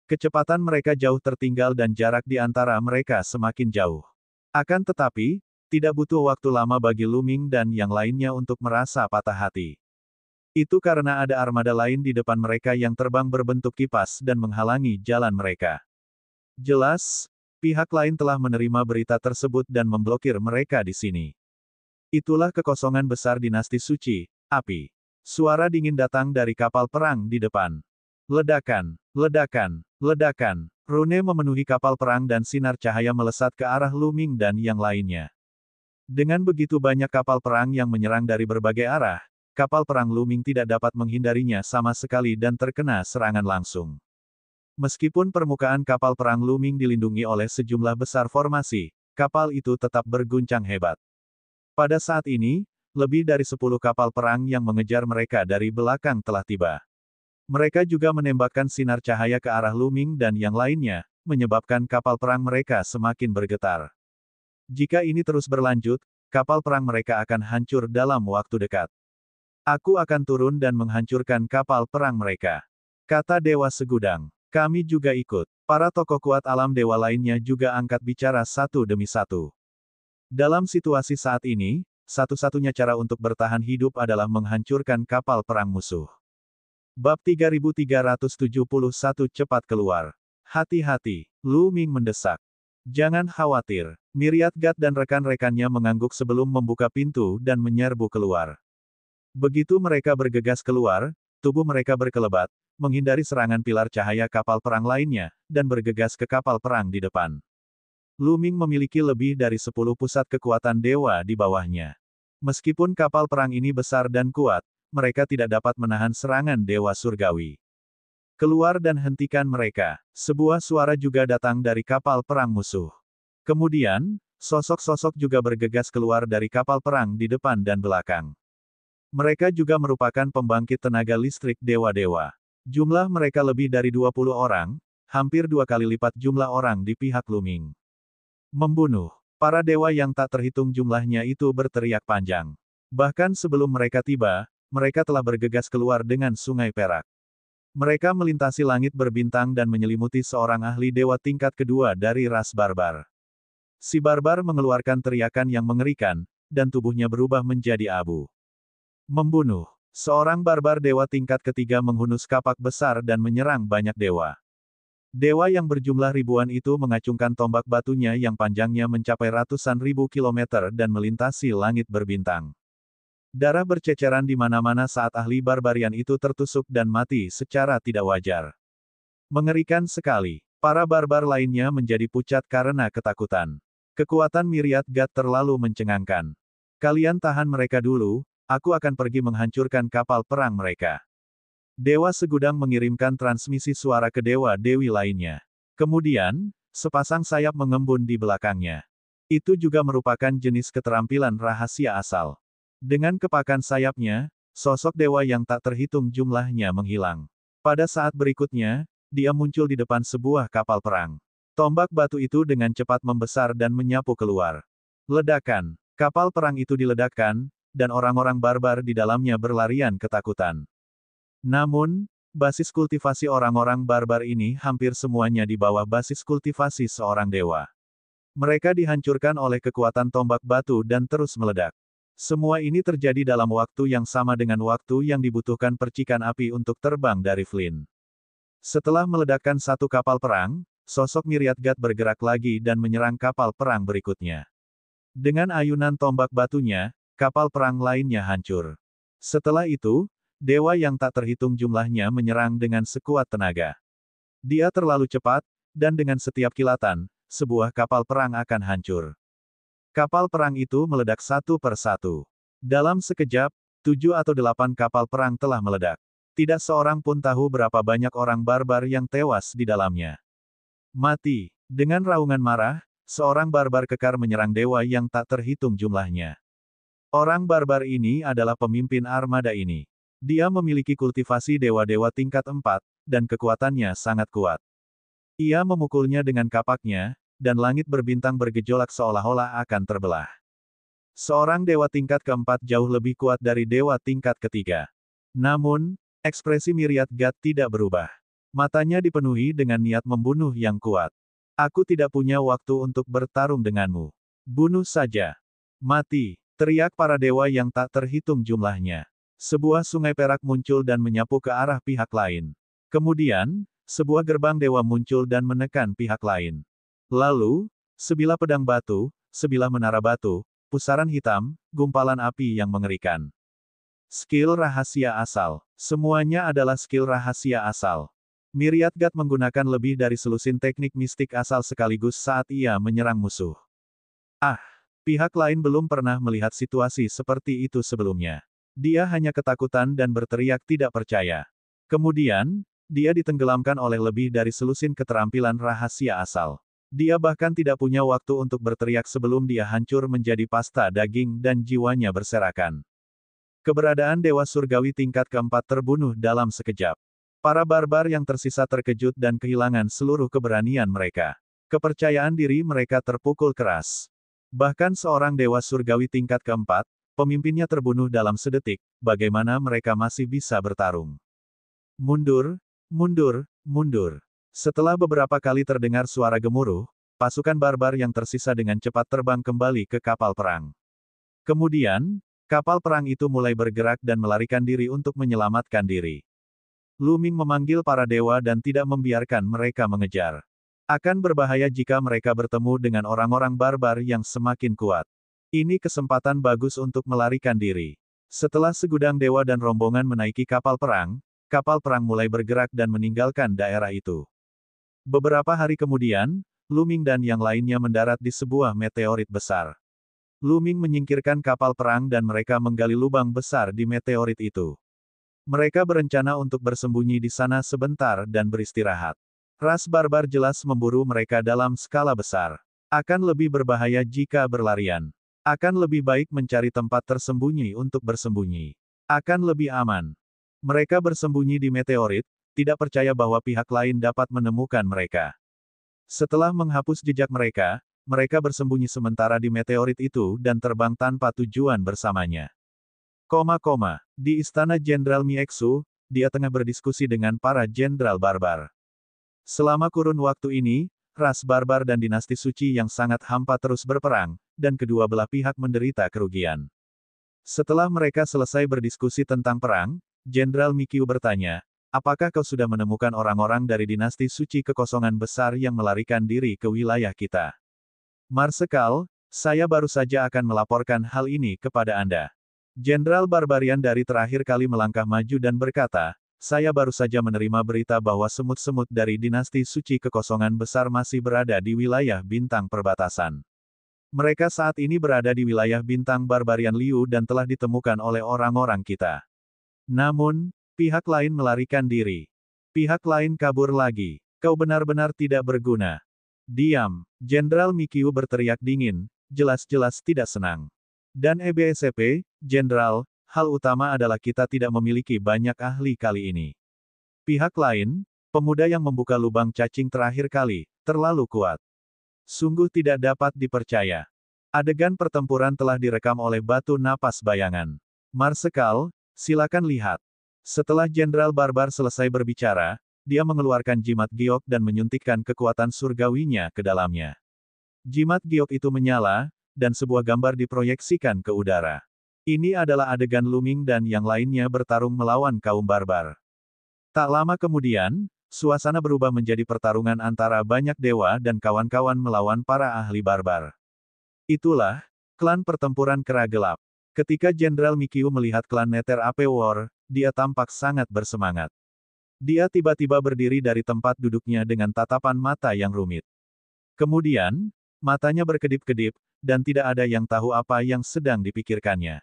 Kecepatan mereka jauh tertinggal dan jarak di antara mereka semakin jauh. Akan tetapi, tidak butuh waktu lama bagi Lu Ming dan yang lainnya untuk merasa patah hati. Itu karena ada armada lain di depan mereka yang terbang berbentuk kipas dan menghalangi jalan mereka. Jelas, pihak lain telah menerima berita tersebut dan memblokir mereka di sini. Itulah kekosongan besar dinasti suci, api. Suara dingin datang dari kapal perang di depan. Ledakan, ledakan, ledakan. Rune memenuhi kapal perang dan sinar cahaya melesat ke arah Lu Ming dan yang lainnya. Dengan begitu banyak kapal perang yang menyerang dari berbagai arah, kapal perang Lu Ming tidak dapat menghindarinya sama sekali dan terkena serangan langsung. Meskipun permukaan kapal perang Lu Ming dilindungi oleh sejumlah besar formasi, kapal itu tetap berguncang hebat. Pada saat ini, lebih dari 10 kapal perang yang mengejar mereka dari belakang telah tiba. Mereka juga menembakkan sinar cahaya ke arah Lu Ming dan yang lainnya, menyebabkan kapal perang mereka semakin bergetar. Jika ini terus berlanjut, kapal perang mereka akan hancur dalam waktu dekat. Aku akan turun dan menghancurkan kapal perang mereka. Kata Dewa Segudang. Kami juga ikut. Para tokoh kuat alam dewa lainnya juga angkat bicara satu demi satu. Dalam situasi saat ini, satu-satunya cara untuk bertahan hidup adalah menghancurkan kapal perang musuh. Bab 3371 cepat keluar. Hati-hati, Lu Ming mendesak. Jangan khawatir. Myriad God dan rekan-rekannya mengangguk sebelum membuka pintu dan menyerbu keluar. Begitu mereka bergegas keluar, tubuh mereka berkelebat, menghindari serangan pilar cahaya kapal perang lainnya, dan bergegas ke kapal perang di depan. Lu Ming memiliki lebih dari 10 pusat kekuatan dewa di bawahnya. Meskipun kapal perang ini besar dan kuat, mereka tidak dapat menahan serangan dewa surgawi. Keluar dan hentikan mereka. Sebuah suara juga datang dari kapal perang musuh. Kemudian, sosok-sosok juga bergegas keluar dari kapal perang di depan dan belakang. Mereka juga merupakan pembangkit tenaga listrik dewa-dewa. Jumlah mereka lebih dari 20 orang, hampir 2 kali lipat jumlah orang di pihak Lu Ming. Membunuh. Para dewa yang tak terhitung jumlahnya itu berteriak panjang. Bahkan sebelum mereka tiba, mereka telah bergegas keluar dengan sungai perak. Mereka melintasi langit berbintang dan menyelimuti seorang ahli dewa tingkat kedua dari ras barbar. Si barbar mengeluarkan teriakan yang mengerikan, dan tubuhnya berubah menjadi abu. Membunuh. Seorang barbar dewa tingkat ketiga menghunus kapak besar dan menyerang banyak dewa. Dewa yang berjumlah ribuan itu mengacungkan tombak batunya yang panjangnya mencapai ratusan ribu kilometer dan melintasi langit berbintang. Darah berceceran di mana-mana saat ahli barbarian itu tertusuk dan mati secara tidak wajar. Mengerikan sekali. Para barbar lainnya menjadi pucat karena ketakutan. Kekuatan Myriad God terlalu mencengangkan. Kalian tahan mereka dulu. Aku akan pergi menghancurkan kapal perang mereka. Dewa Segudang mengirimkan transmisi suara ke dewa-dewi lainnya. Kemudian, sepasang sayap mengembun di belakangnya. Itu juga merupakan jenis keterampilan rahasia asal. Dengan kepakan sayapnya, sosok dewa yang tak terhitung jumlahnya menghilang. Pada saat berikutnya, dia muncul di depan sebuah kapal perang. Tombak batu itu dengan cepat membesar dan menyapu keluar. Ledakan. Kapal perang itu diledakkan, dan orang-orang barbar di dalamnya berlarian ketakutan. Namun, basis kultivasi orang-orang barbar ini hampir semuanya di bawah basis kultivasi seorang dewa. Mereka dihancurkan oleh kekuatan tombak batu dan terus meledak. Semua ini terjadi dalam waktu yang sama dengan waktu yang dibutuhkan percikan api untuk terbang dari Flynn. Setelah meledakkan satu kapal perang, sosok Myriad God bergerak lagi dan menyerang kapal perang berikutnya. Dengan ayunan tombak batunya, kapal perang lainnya hancur. Setelah itu, dewa yang tak terhitung jumlahnya menyerang dengan sekuat tenaga. Dia terlalu cepat, dan dengan setiap kilatan, sebuah kapal perang akan hancur. Kapal perang itu meledak satu per satu. Dalam sekejap, 7 atau 8 kapal perang telah meledak. Tidak seorang pun tahu berapa banyak orang barbar yang tewas di dalamnya. Mati. Dengan raungan marah, seorang barbar kekar menyerang dewa yang tak terhitung jumlahnya. Orang barbar ini adalah pemimpin armada ini. Dia memiliki kultivasi dewa-dewa tingkat 4, dan kekuatannya sangat kuat. Ia memukulnya dengan kapaknya, dan langit berbintang bergejolak seolah-olah akan terbelah. Seorang dewa tingkat keempat jauh lebih kuat dari dewa tingkat ketiga. Namun, ekspresi Myriad God tidak berubah. Matanya dipenuhi dengan niat membunuh yang kuat. Aku tidak punya waktu untuk bertarung denganmu. Bunuh saja. Mati, teriak para dewa yang tak terhitung jumlahnya. Sebuah sungai perak muncul dan menyapu ke arah pihak lain. Kemudian, sebuah gerbang dewa muncul dan menekan pihak lain. Lalu, sebilah pedang batu, sebilah menara batu, pusaran hitam, gumpalan api yang mengerikan. Skill rahasia asal. Semuanya adalah skill rahasia asal. Myriad God menggunakan lebih dari selusin teknik mistik asal sekaligus saat ia menyerang musuh. Pihak lain belum pernah melihat situasi seperti itu sebelumnya. Dia hanya ketakutan dan berteriak tidak percaya. Kemudian, dia ditenggelamkan oleh lebih dari selusin keterampilan rahasia asal. Dia bahkan tidak punya waktu untuk berteriak sebelum dia hancur menjadi pasta daging dan jiwanya berserakan. Keberadaan Dewa Surgawi tingkat keempat terbunuh dalam sekejap. Para barbar yang tersisa terkejut dan kehilangan seluruh keberanian mereka. Kepercayaan diri mereka terpukul keras. Bahkan seorang Dewa Surgawi tingkat keempat, pemimpinnya terbunuh dalam sedetik, bagaimana mereka masih bisa bertarung? Mundur, mundur, mundur. Setelah beberapa kali terdengar suara gemuruh, pasukan barbar yang tersisa dengan cepat terbang kembali ke kapal perang. Kemudian, kapal perang itu mulai bergerak dan melarikan diri untuk menyelamatkan diri. Lu Ming memanggil para dewa dan tidak membiarkan mereka mengejar. Akan berbahaya jika mereka bertemu dengan orang-orang barbar yang semakin kuat. Ini kesempatan bagus untuk melarikan diri. Setelah segudang dewa dan rombongan menaiki kapal perang mulai bergerak dan meninggalkan daerah itu. Beberapa hari kemudian, Lu Ming dan yang lainnya mendarat di sebuah meteorit besar. Lu Ming menyingkirkan kapal perang dan mereka menggali lubang besar di meteorit itu. Mereka berencana untuk bersembunyi di sana sebentar dan beristirahat. Ras barbar jelas memburu mereka dalam skala besar. Akan lebih berbahaya jika berlarian. Akan lebih baik mencari tempat tersembunyi untuk bersembunyi. Akan lebih aman. Mereka bersembunyi di meteorit, tidak percaya bahwa pihak lain dapat menemukan mereka. Setelah menghapus jejak mereka, mereka bersembunyi sementara di meteorit itu dan terbang tanpa tujuan bersamanya. Di Istana Jenderal Mieksu, dia tengah berdiskusi dengan para jenderal barbar. Selama kurun waktu ini, ras barbar dan dinasti suci yang sangat hampa terus berperang, dan kedua belah pihak menderita kerugian. Setelah mereka selesai berdiskusi tentang perang, Jenderal Mikyu bertanya, apakah kau sudah menemukan orang-orang dari dinasti suci kekosongan besar yang melarikan diri ke wilayah kita? Marsekal, saya baru saja akan melaporkan hal ini kepada Anda. Jenderal Barbarian dari terakhir kali melangkah maju dan berkata, saya baru saja menerima berita bahwa semut-semut dari dinasti suci kekosongan besar masih berada di wilayah bintang perbatasan. Mereka saat ini berada di wilayah bintang Barbarian Liu dan telah ditemukan oleh orang-orang kita. Namun, pihak lain melarikan diri. Pihak lain kabur lagi. Kau benar-benar tidak berguna. Diam, Jenderal Mikyu berteriak dingin, jelas-jelas tidak senang. Dan EBSP, Jenderal, hal utama adalah kita tidak memiliki banyak ahli kali ini. Pihak lain, pemuda yang membuka lubang cacing terakhir kali, terlalu kuat. Sungguh tidak dapat dipercaya. Adegan pertempuran telah direkam oleh batu napas bayangan. Marsekal, silakan lihat. Setelah Jenderal Barbar selesai berbicara, dia mengeluarkan jimat giok dan menyuntikkan kekuatan surgawinya ke dalamnya. Jimat giok itu menyala, dan sebuah gambar diproyeksikan ke udara. Ini adalah adegan Lu Ming dan yang lainnya bertarung melawan kaum barbar. Tak lama kemudian, suasana berubah menjadi pertarungan antara banyak dewa dan kawan-kawan melawan para ahli barbar. Itulah, klan pertempuran kera gelap. Ketika Jenderal Mikyu melihat klan Nether Ape War, dia tampak sangat bersemangat. Dia tiba-tiba berdiri dari tempat duduknya dengan tatapan mata yang rumit. Kemudian, matanya berkedip-kedip, dan tidak ada yang tahu apa yang sedang dipikirkannya.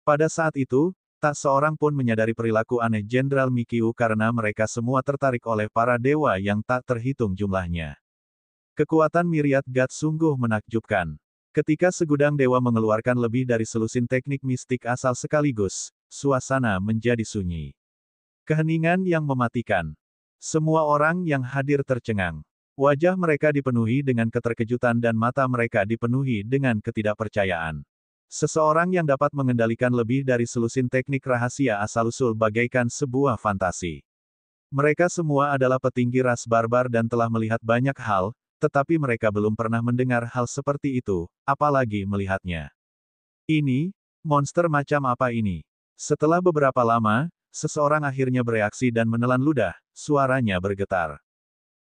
Pada saat itu, tak seorang pun menyadari perilaku aneh Jenderal Mikyu karena mereka semua tertarik oleh para dewa yang tak terhitung jumlahnya. Kekuatan Myriad God sungguh menakjubkan. Ketika segudang dewa mengeluarkan lebih dari selusin teknik mistik asal sekaligus, suasana menjadi sunyi. Keheningan yang mematikan. Semua orang yang hadir tercengang. Wajah mereka dipenuhi dengan keterkejutan dan mata mereka dipenuhi dengan ketidakpercayaan. Seseorang yang dapat mengendalikan lebih dari selusin teknik rahasia asal-usul bagaikan sebuah fantasi. Mereka semua adalah petinggi ras barbar dan telah melihat banyak hal, tetapi mereka belum pernah mendengar hal seperti itu, apalagi melihatnya. Ini, monster macam apa ini? Setelah beberapa lama, seseorang akhirnya bereaksi dan menelan ludah, suaranya bergetar.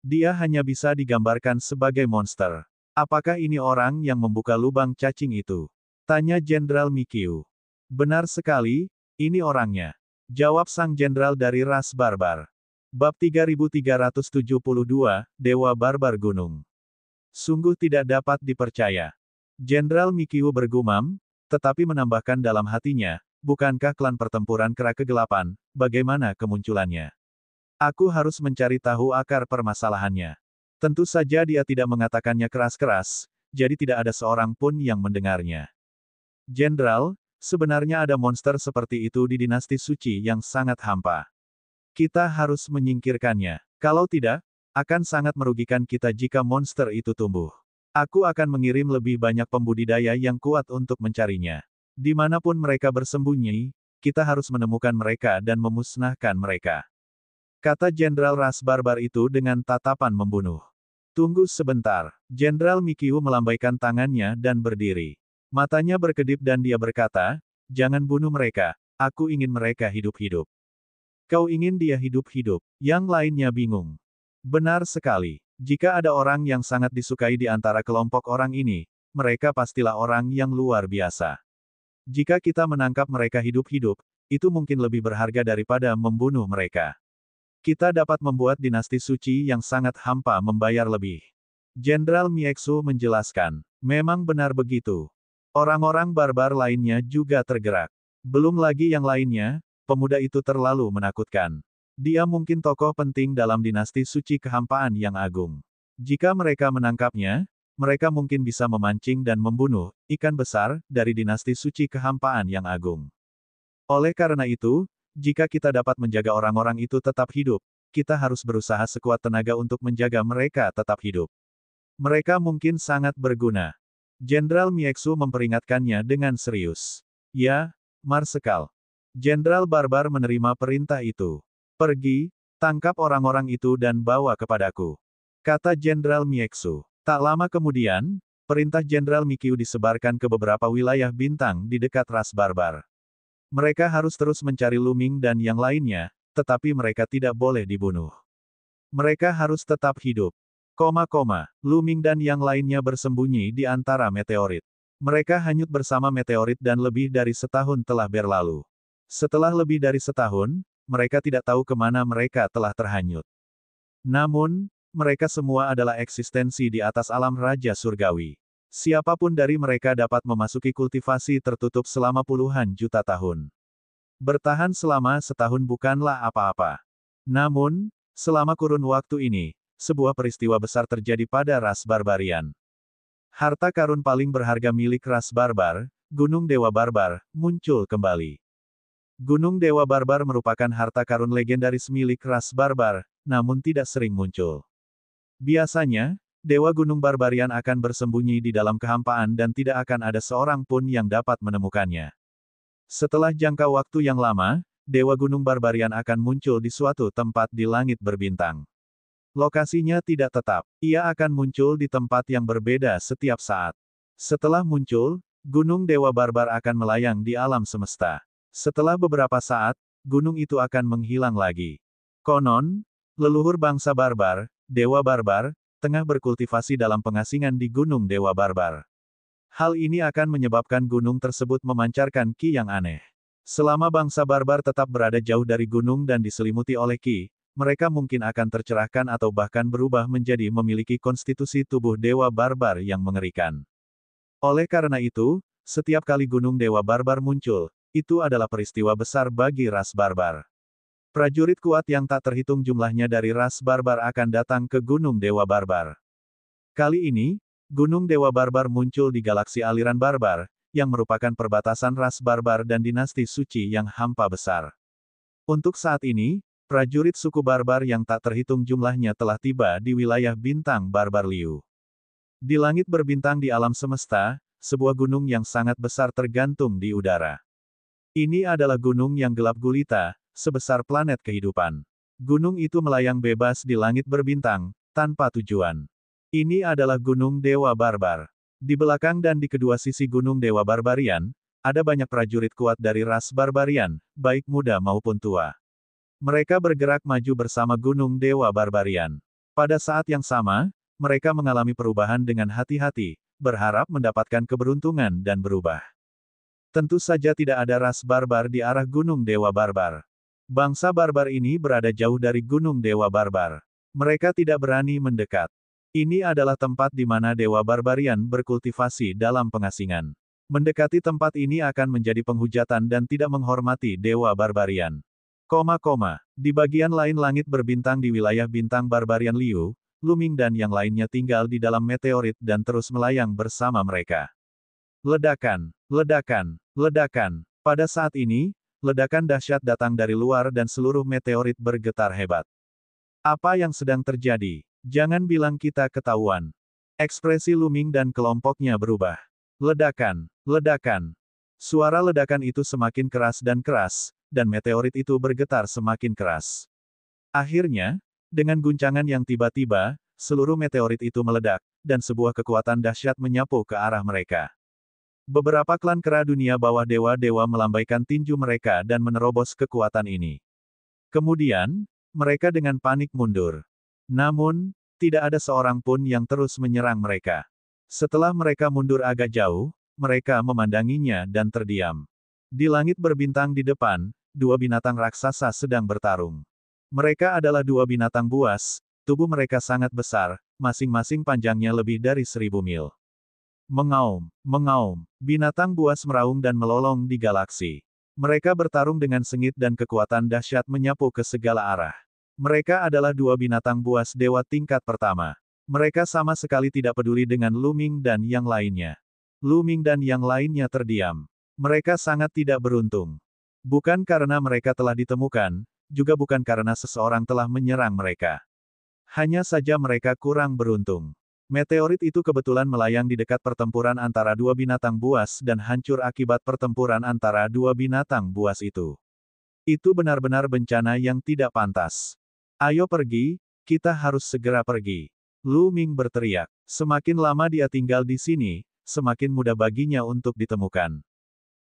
Dia hanya bisa digambarkan sebagai monster. Apakah ini orang yang membuka lubang cacing itu? Tanya Jenderal Mikyu. Benar sekali, ini orangnya. Jawab sang jenderal dari ras barbar. Bab 3372, Dewa Barbar Gunung. Sungguh tidak dapat dipercaya. Jenderal Mikyu bergumam, tetapi menambahkan dalam hatinya, bukankah klan pertempuran kera kegelapan, bagaimana kemunculannya? Aku harus mencari tahu akar permasalahannya. Tentu saja dia tidak mengatakannya keras-keras, jadi tidak ada seorang pun yang mendengarnya. Jenderal, sebenarnya ada monster seperti itu di dinasti suci yang sangat hampa. Kita harus menyingkirkannya. Kalau tidak, akan sangat merugikan kita jika monster itu tumbuh. Aku akan mengirim lebih banyak pembudidaya yang kuat untuk mencarinya. Dimanapun mereka bersembunyi, kita harus menemukan mereka dan memusnahkan mereka. Kata Jenderal ras barbar itu dengan tatapan membunuh. Tunggu sebentar. Jenderal Mikyu melambaikan tangannya dan berdiri. Matanya berkedip dan dia berkata, jangan bunuh mereka, aku ingin mereka hidup-hidup. Kau ingin dia hidup-hidup. Yang lainnya bingung. Benar sekali. Jika ada orang yang sangat disukai di antara kelompok orang ini, mereka pastilah orang yang luar biasa. Jika kita menangkap mereka hidup-hidup, itu mungkin lebih berharga daripada membunuh mereka. Kita dapat membuat dinasti suci yang sangat hampa membayar lebih. Jenderal Mieksu menjelaskan. Memang benar begitu. Orang-orang barbar lainnya juga tergerak. Belum lagi yang lainnya, pemuda itu terlalu menakutkan. Dia mungkin tokoh penting dalam dinasti suci kehampaan yang agung. Jika mereka menangkapnya, mereka mungkin bisa memancing dan membunuh ikan besar dari dinasti suci kehampaan yang agung. Oleh karena itu, jika kita dapat menjaga orang-orang itu tetap hidup, kita harus berusaha sekuat tenaga untuk menjaga mereka tetap hidup. Mereka mungkin sangat berguna. Jenderal Mieksu memperingatkannya dengan serius. Ya, Marsekal. Jenderal barbar menerima perintah itu. Pergi, tangkap orang-orang itu dan bawa kepadaku. Kata Jenderal Mieksu. Tak lama kemudian, perintah Jenderal Mikyu disebarkan ke beberapa wilayah bintang di dekat ras barbar. Mereka harus terus mencari Luming dan yang lainnya, tetapi mereka tidak boleh dibunuh. Mereka harus tetap hidup. Luming dan yang lainnya bersembunyi di antara meteorit. Mereka hanyut bersama meteorit dan lebih dari setahun telah berlalu. Setelah lebih dari setahun, mereka tidak tahu kemana mereka telah terhanyut. Namun, mereka semua adalah eksistensi di atas alam Raja Surgawi. Siapapun dari mereka dapat memasuki kultivasi tertutup selama puluhan juta tahun. Bertahan selama setahun bukanlah apa-apa. Namun, selama kurun waktu ini, sebuah peristiwa besar terjadi pada ras barbarian. Harta karun paling berharga milik ras barbar, Gunung Dewa Barbar, muncul kembali. Gunung Dewa Barbar merupakan harta karun legendaris milik ras barbar, namun tidak sering muncul. Biasanya, Dewa Gunung Barbarian akan bersembunyi di dalam kehampaan dan tidak akan ada seorang pun yang dapat menemukannya. Setelah jangka waktu yang lama, Dewa Gunung Barbarian akan muncul di suatu tempat di langit berbintang. Lokasinya tidak tetap. Ia akan muncul di tempat yang berbeda setiap saat. Setelah muncul, Gunung Dewa Barbar akan melayang di alam semesta. Setelah beberapa saat, gunung itu akan menghilang lagi. Konon, leluhur bangsa barbar, Dewa Barbar, tengah berkultivasi dalam pengasingan di Gunung Dewa Barbar. Hal ini akan menyebabkan gunung tersebut memancarkan ki yang aneh. Selama bangsa barbar tetap berada jauh dari gunung dan diselimuti oleh ki, mereka mungkin akan tercerahkan atau bahkan berubah menjadi memiliki konstitusi tubuh Dewa Barbar yang mengerikan. Oleh karena itu, setiap kali Gunung Dewa Barbar muncul, itu adalah peristiwa besar bagi ras barbar. Prajurit kuat yang tak terhitung jumlahnya dari ras barbar akan datang ke Gunung Dewa Barbar. Kali ini, Gunung Dewa Barbar muncul di galaksi aliran barbar, yang merupakan perbatasan ras barbar dan dinasti suci yang hampa besar. Untuk saat ini, prajurit suku barbar yang tak terhitung jumlahnya telah tiba di wilayah bintang barbar Liu. Di langit berbintang di alam semesta, sebuah gunung yang sangat besar tergantung di udara. Ini adalah gunung yang gelap gulita, sebesar planet kehidupan. Gunung itu melayang bebas di langit berbintang, tanpa tujuan. Ini adalah Gunung Dewa Barbar. Di belakang dan di kedua sisi Gunung Dewa Barbarian, ada banyak prajurit kuat dari ras Barbarian, baik muda maupun tua. Mereka bergerak maju bersama Gunung Dewa Barbarian. Pada saat yang sama, mereka mengalami perubahan dengan hati-hati, berharap mendapatkan keberuntungan dan berubah. Tentu saja tidak ada ras barbar di arah Gunung Dewa Barbar. Bangsa barbar ini berada jauh dari Gunung Dewa Barbar. Mereka tidak berani mendekat. Ini adalah tempat di mana Dewa Barbarian berkultivasi dalam pengasingan. Mendekati tempat ini akan menjadi penghujatan dan tidak menghormati Dewa Barbarian. Di bagian lain langit berbintang di wilayah bintang Barbarian Liu, Luming dan yang lainnya tinggal di dalam meteorit dan terus melayang bersama mereka. Ledakan, ledakan, ledakan. Pada saat ini, ledakan dahsyat datang dari luar dan seluruh meteorit bergetar hebat. Apa yang sedang terjadi? Jangan bilang kita ketahuan. Ekspresi Luming dan kelompoknya berubah. Ledakan, ledakan. Suara ledakan itu semakin keras, dan meteorit itu bergetar semakin keras. Akhirnya, dengan guncangan yang tiba-tiba, seluruh meteorit itu meledak, dan sebuah kekuatan dahsyat menyapu ke arah mereka. Beberapa klan kera dunia bawah dewa-dewa melambaikan tinju mereka dan menerobos kekuatan ini. Kemudian, mereka dengan panik mundur. Namun, tidak ada seorang pun yang terus menyerang mereka. Setelah mereka mundur agak jauh, mereka memandanginya dan terdiam. Di langit berbintang di depan, dua binatang raksasa sedang bertarung. Mereka adalah dua binatang buas, tubuh mereka sangat besar, masing-masing panjangnya lebih dari 1000 mil. Mengaum, mengaum, binatang buas meraung dan melolong di galaksi. Mereka bertarung dengan sengit dan kekuatan dahsyat menyapu ke segala arah. Mereka adalah dua binatang buas dewa tingkat pertama. Mereka sama sekali tidak peduli dengan Luming dan yang lainnya. Luming dan yang lainnya terdiam. Mereka sangat tidak beruntung. Bukan karena mereka telah ditemukan, juga bukan karena seseorang telah menyerang mereka. Hanya saja mereka kurang beruntung. Meteorit itu kebetulan melayang di dekat pertempuran antara dua binatang buas dan hancur akibat pertempuran antara dua binatang buas itu. Itu benar-benar bencana yang tidak pantas. Ayo pergi, kita harus segera pergi. Lu Ming berteriak. Semakin lama dia tinggal di sini, semakin mudah baginya untuk ditemukan.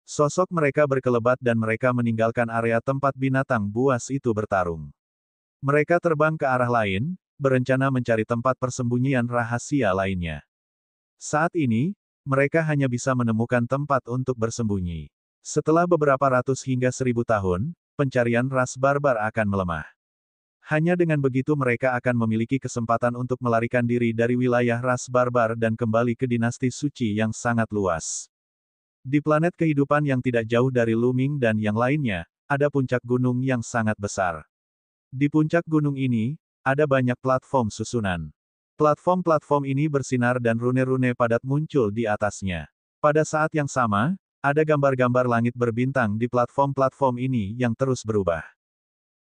Sosok mereka berkelebat dan mereka meninggalkan area tempat binatang buas itu bertarung. Mereka terbang ke arah lain, berencana mencari tempat persembunyian rahasia lainnya. Saat ini, mereka hanya bisa menemukan tempat untuk bersembunyi. Setelah beberapa ratus hingga 1000 tahun, pencarian ras barbar akan melemah. Hanya dengan begitu mereka akan memiliki kesempatan untuk melarikan diri dari wilayah ras barbar dan kembali ke dinasti suci yang sangat luas. Di planet kehidupan yang tidak jauh dari Luming dan yang lainnya, ada puncak gunung yang sangat besar. Di puncak gunung ini, ada banyak platform susunan. Platform-platform ini bersinar dan rune-rune padat muncul di atasnya. Pada saat yang sama, ada gambar-gambar langit berbintang di platform-platform ini yang terus berubah.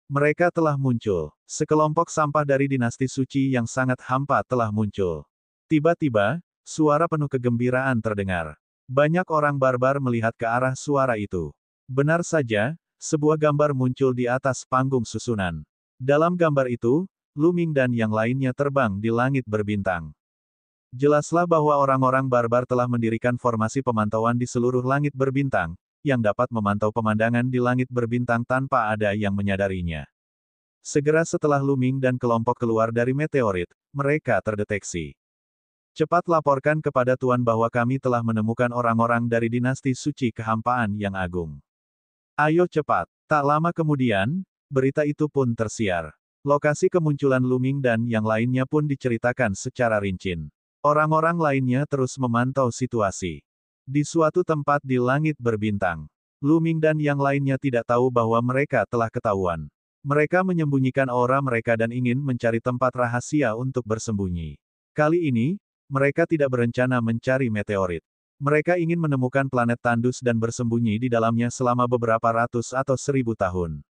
Mereka telah muncul. Sekelompok sampah dari dinasti suci yang sangat hampa telah muncul. Tiba-tiba, suara penuh kegembiraan terdengar. Banyak orang barbar melihat ke arah suara itu. Benar saja, sebuah gambar muncul di atas panggung susunan. Dalam gambar itu, Luming dan yang lainnya terbang di langit berbintang. Jelaslah bahwa orang-orang barbar telah mendirikan formasi pemantauan di seluruh langit berbintang, yang dapat memantau pemandangan di langit berbintang tanpa ada yang menyadarinya. Segera setelah Luming dan kelompok keluar dari meteorit, mereka terdeteksi. Cepat laporkan kepada Tuan bahwa kami telah menemukan orang-orang dari dinasti suci kehampaan yang agung. Ayo cepat. Tak lama kemudian, berita itu pun tersiar. Lokasi kemunculan Luming dan yang lainnya pun diceritakan secara rinci. Orang-orang lainnya terus memantau situasi. Di suatu tempat di langit berbintang, Luming dan yang lainnya tidak tahu bahwa mereka telah ketahuan. Mereka menyembunyikan aura mereka dan ingin mencari tempat rahasia untuk bersembunyi. Kali ini, mereka tidak berencana mencari meteorit. Mereka ingin menemukan planet tandus dan bersembunyi di dalamnya selama beberapa ratus atau 1000 tahun.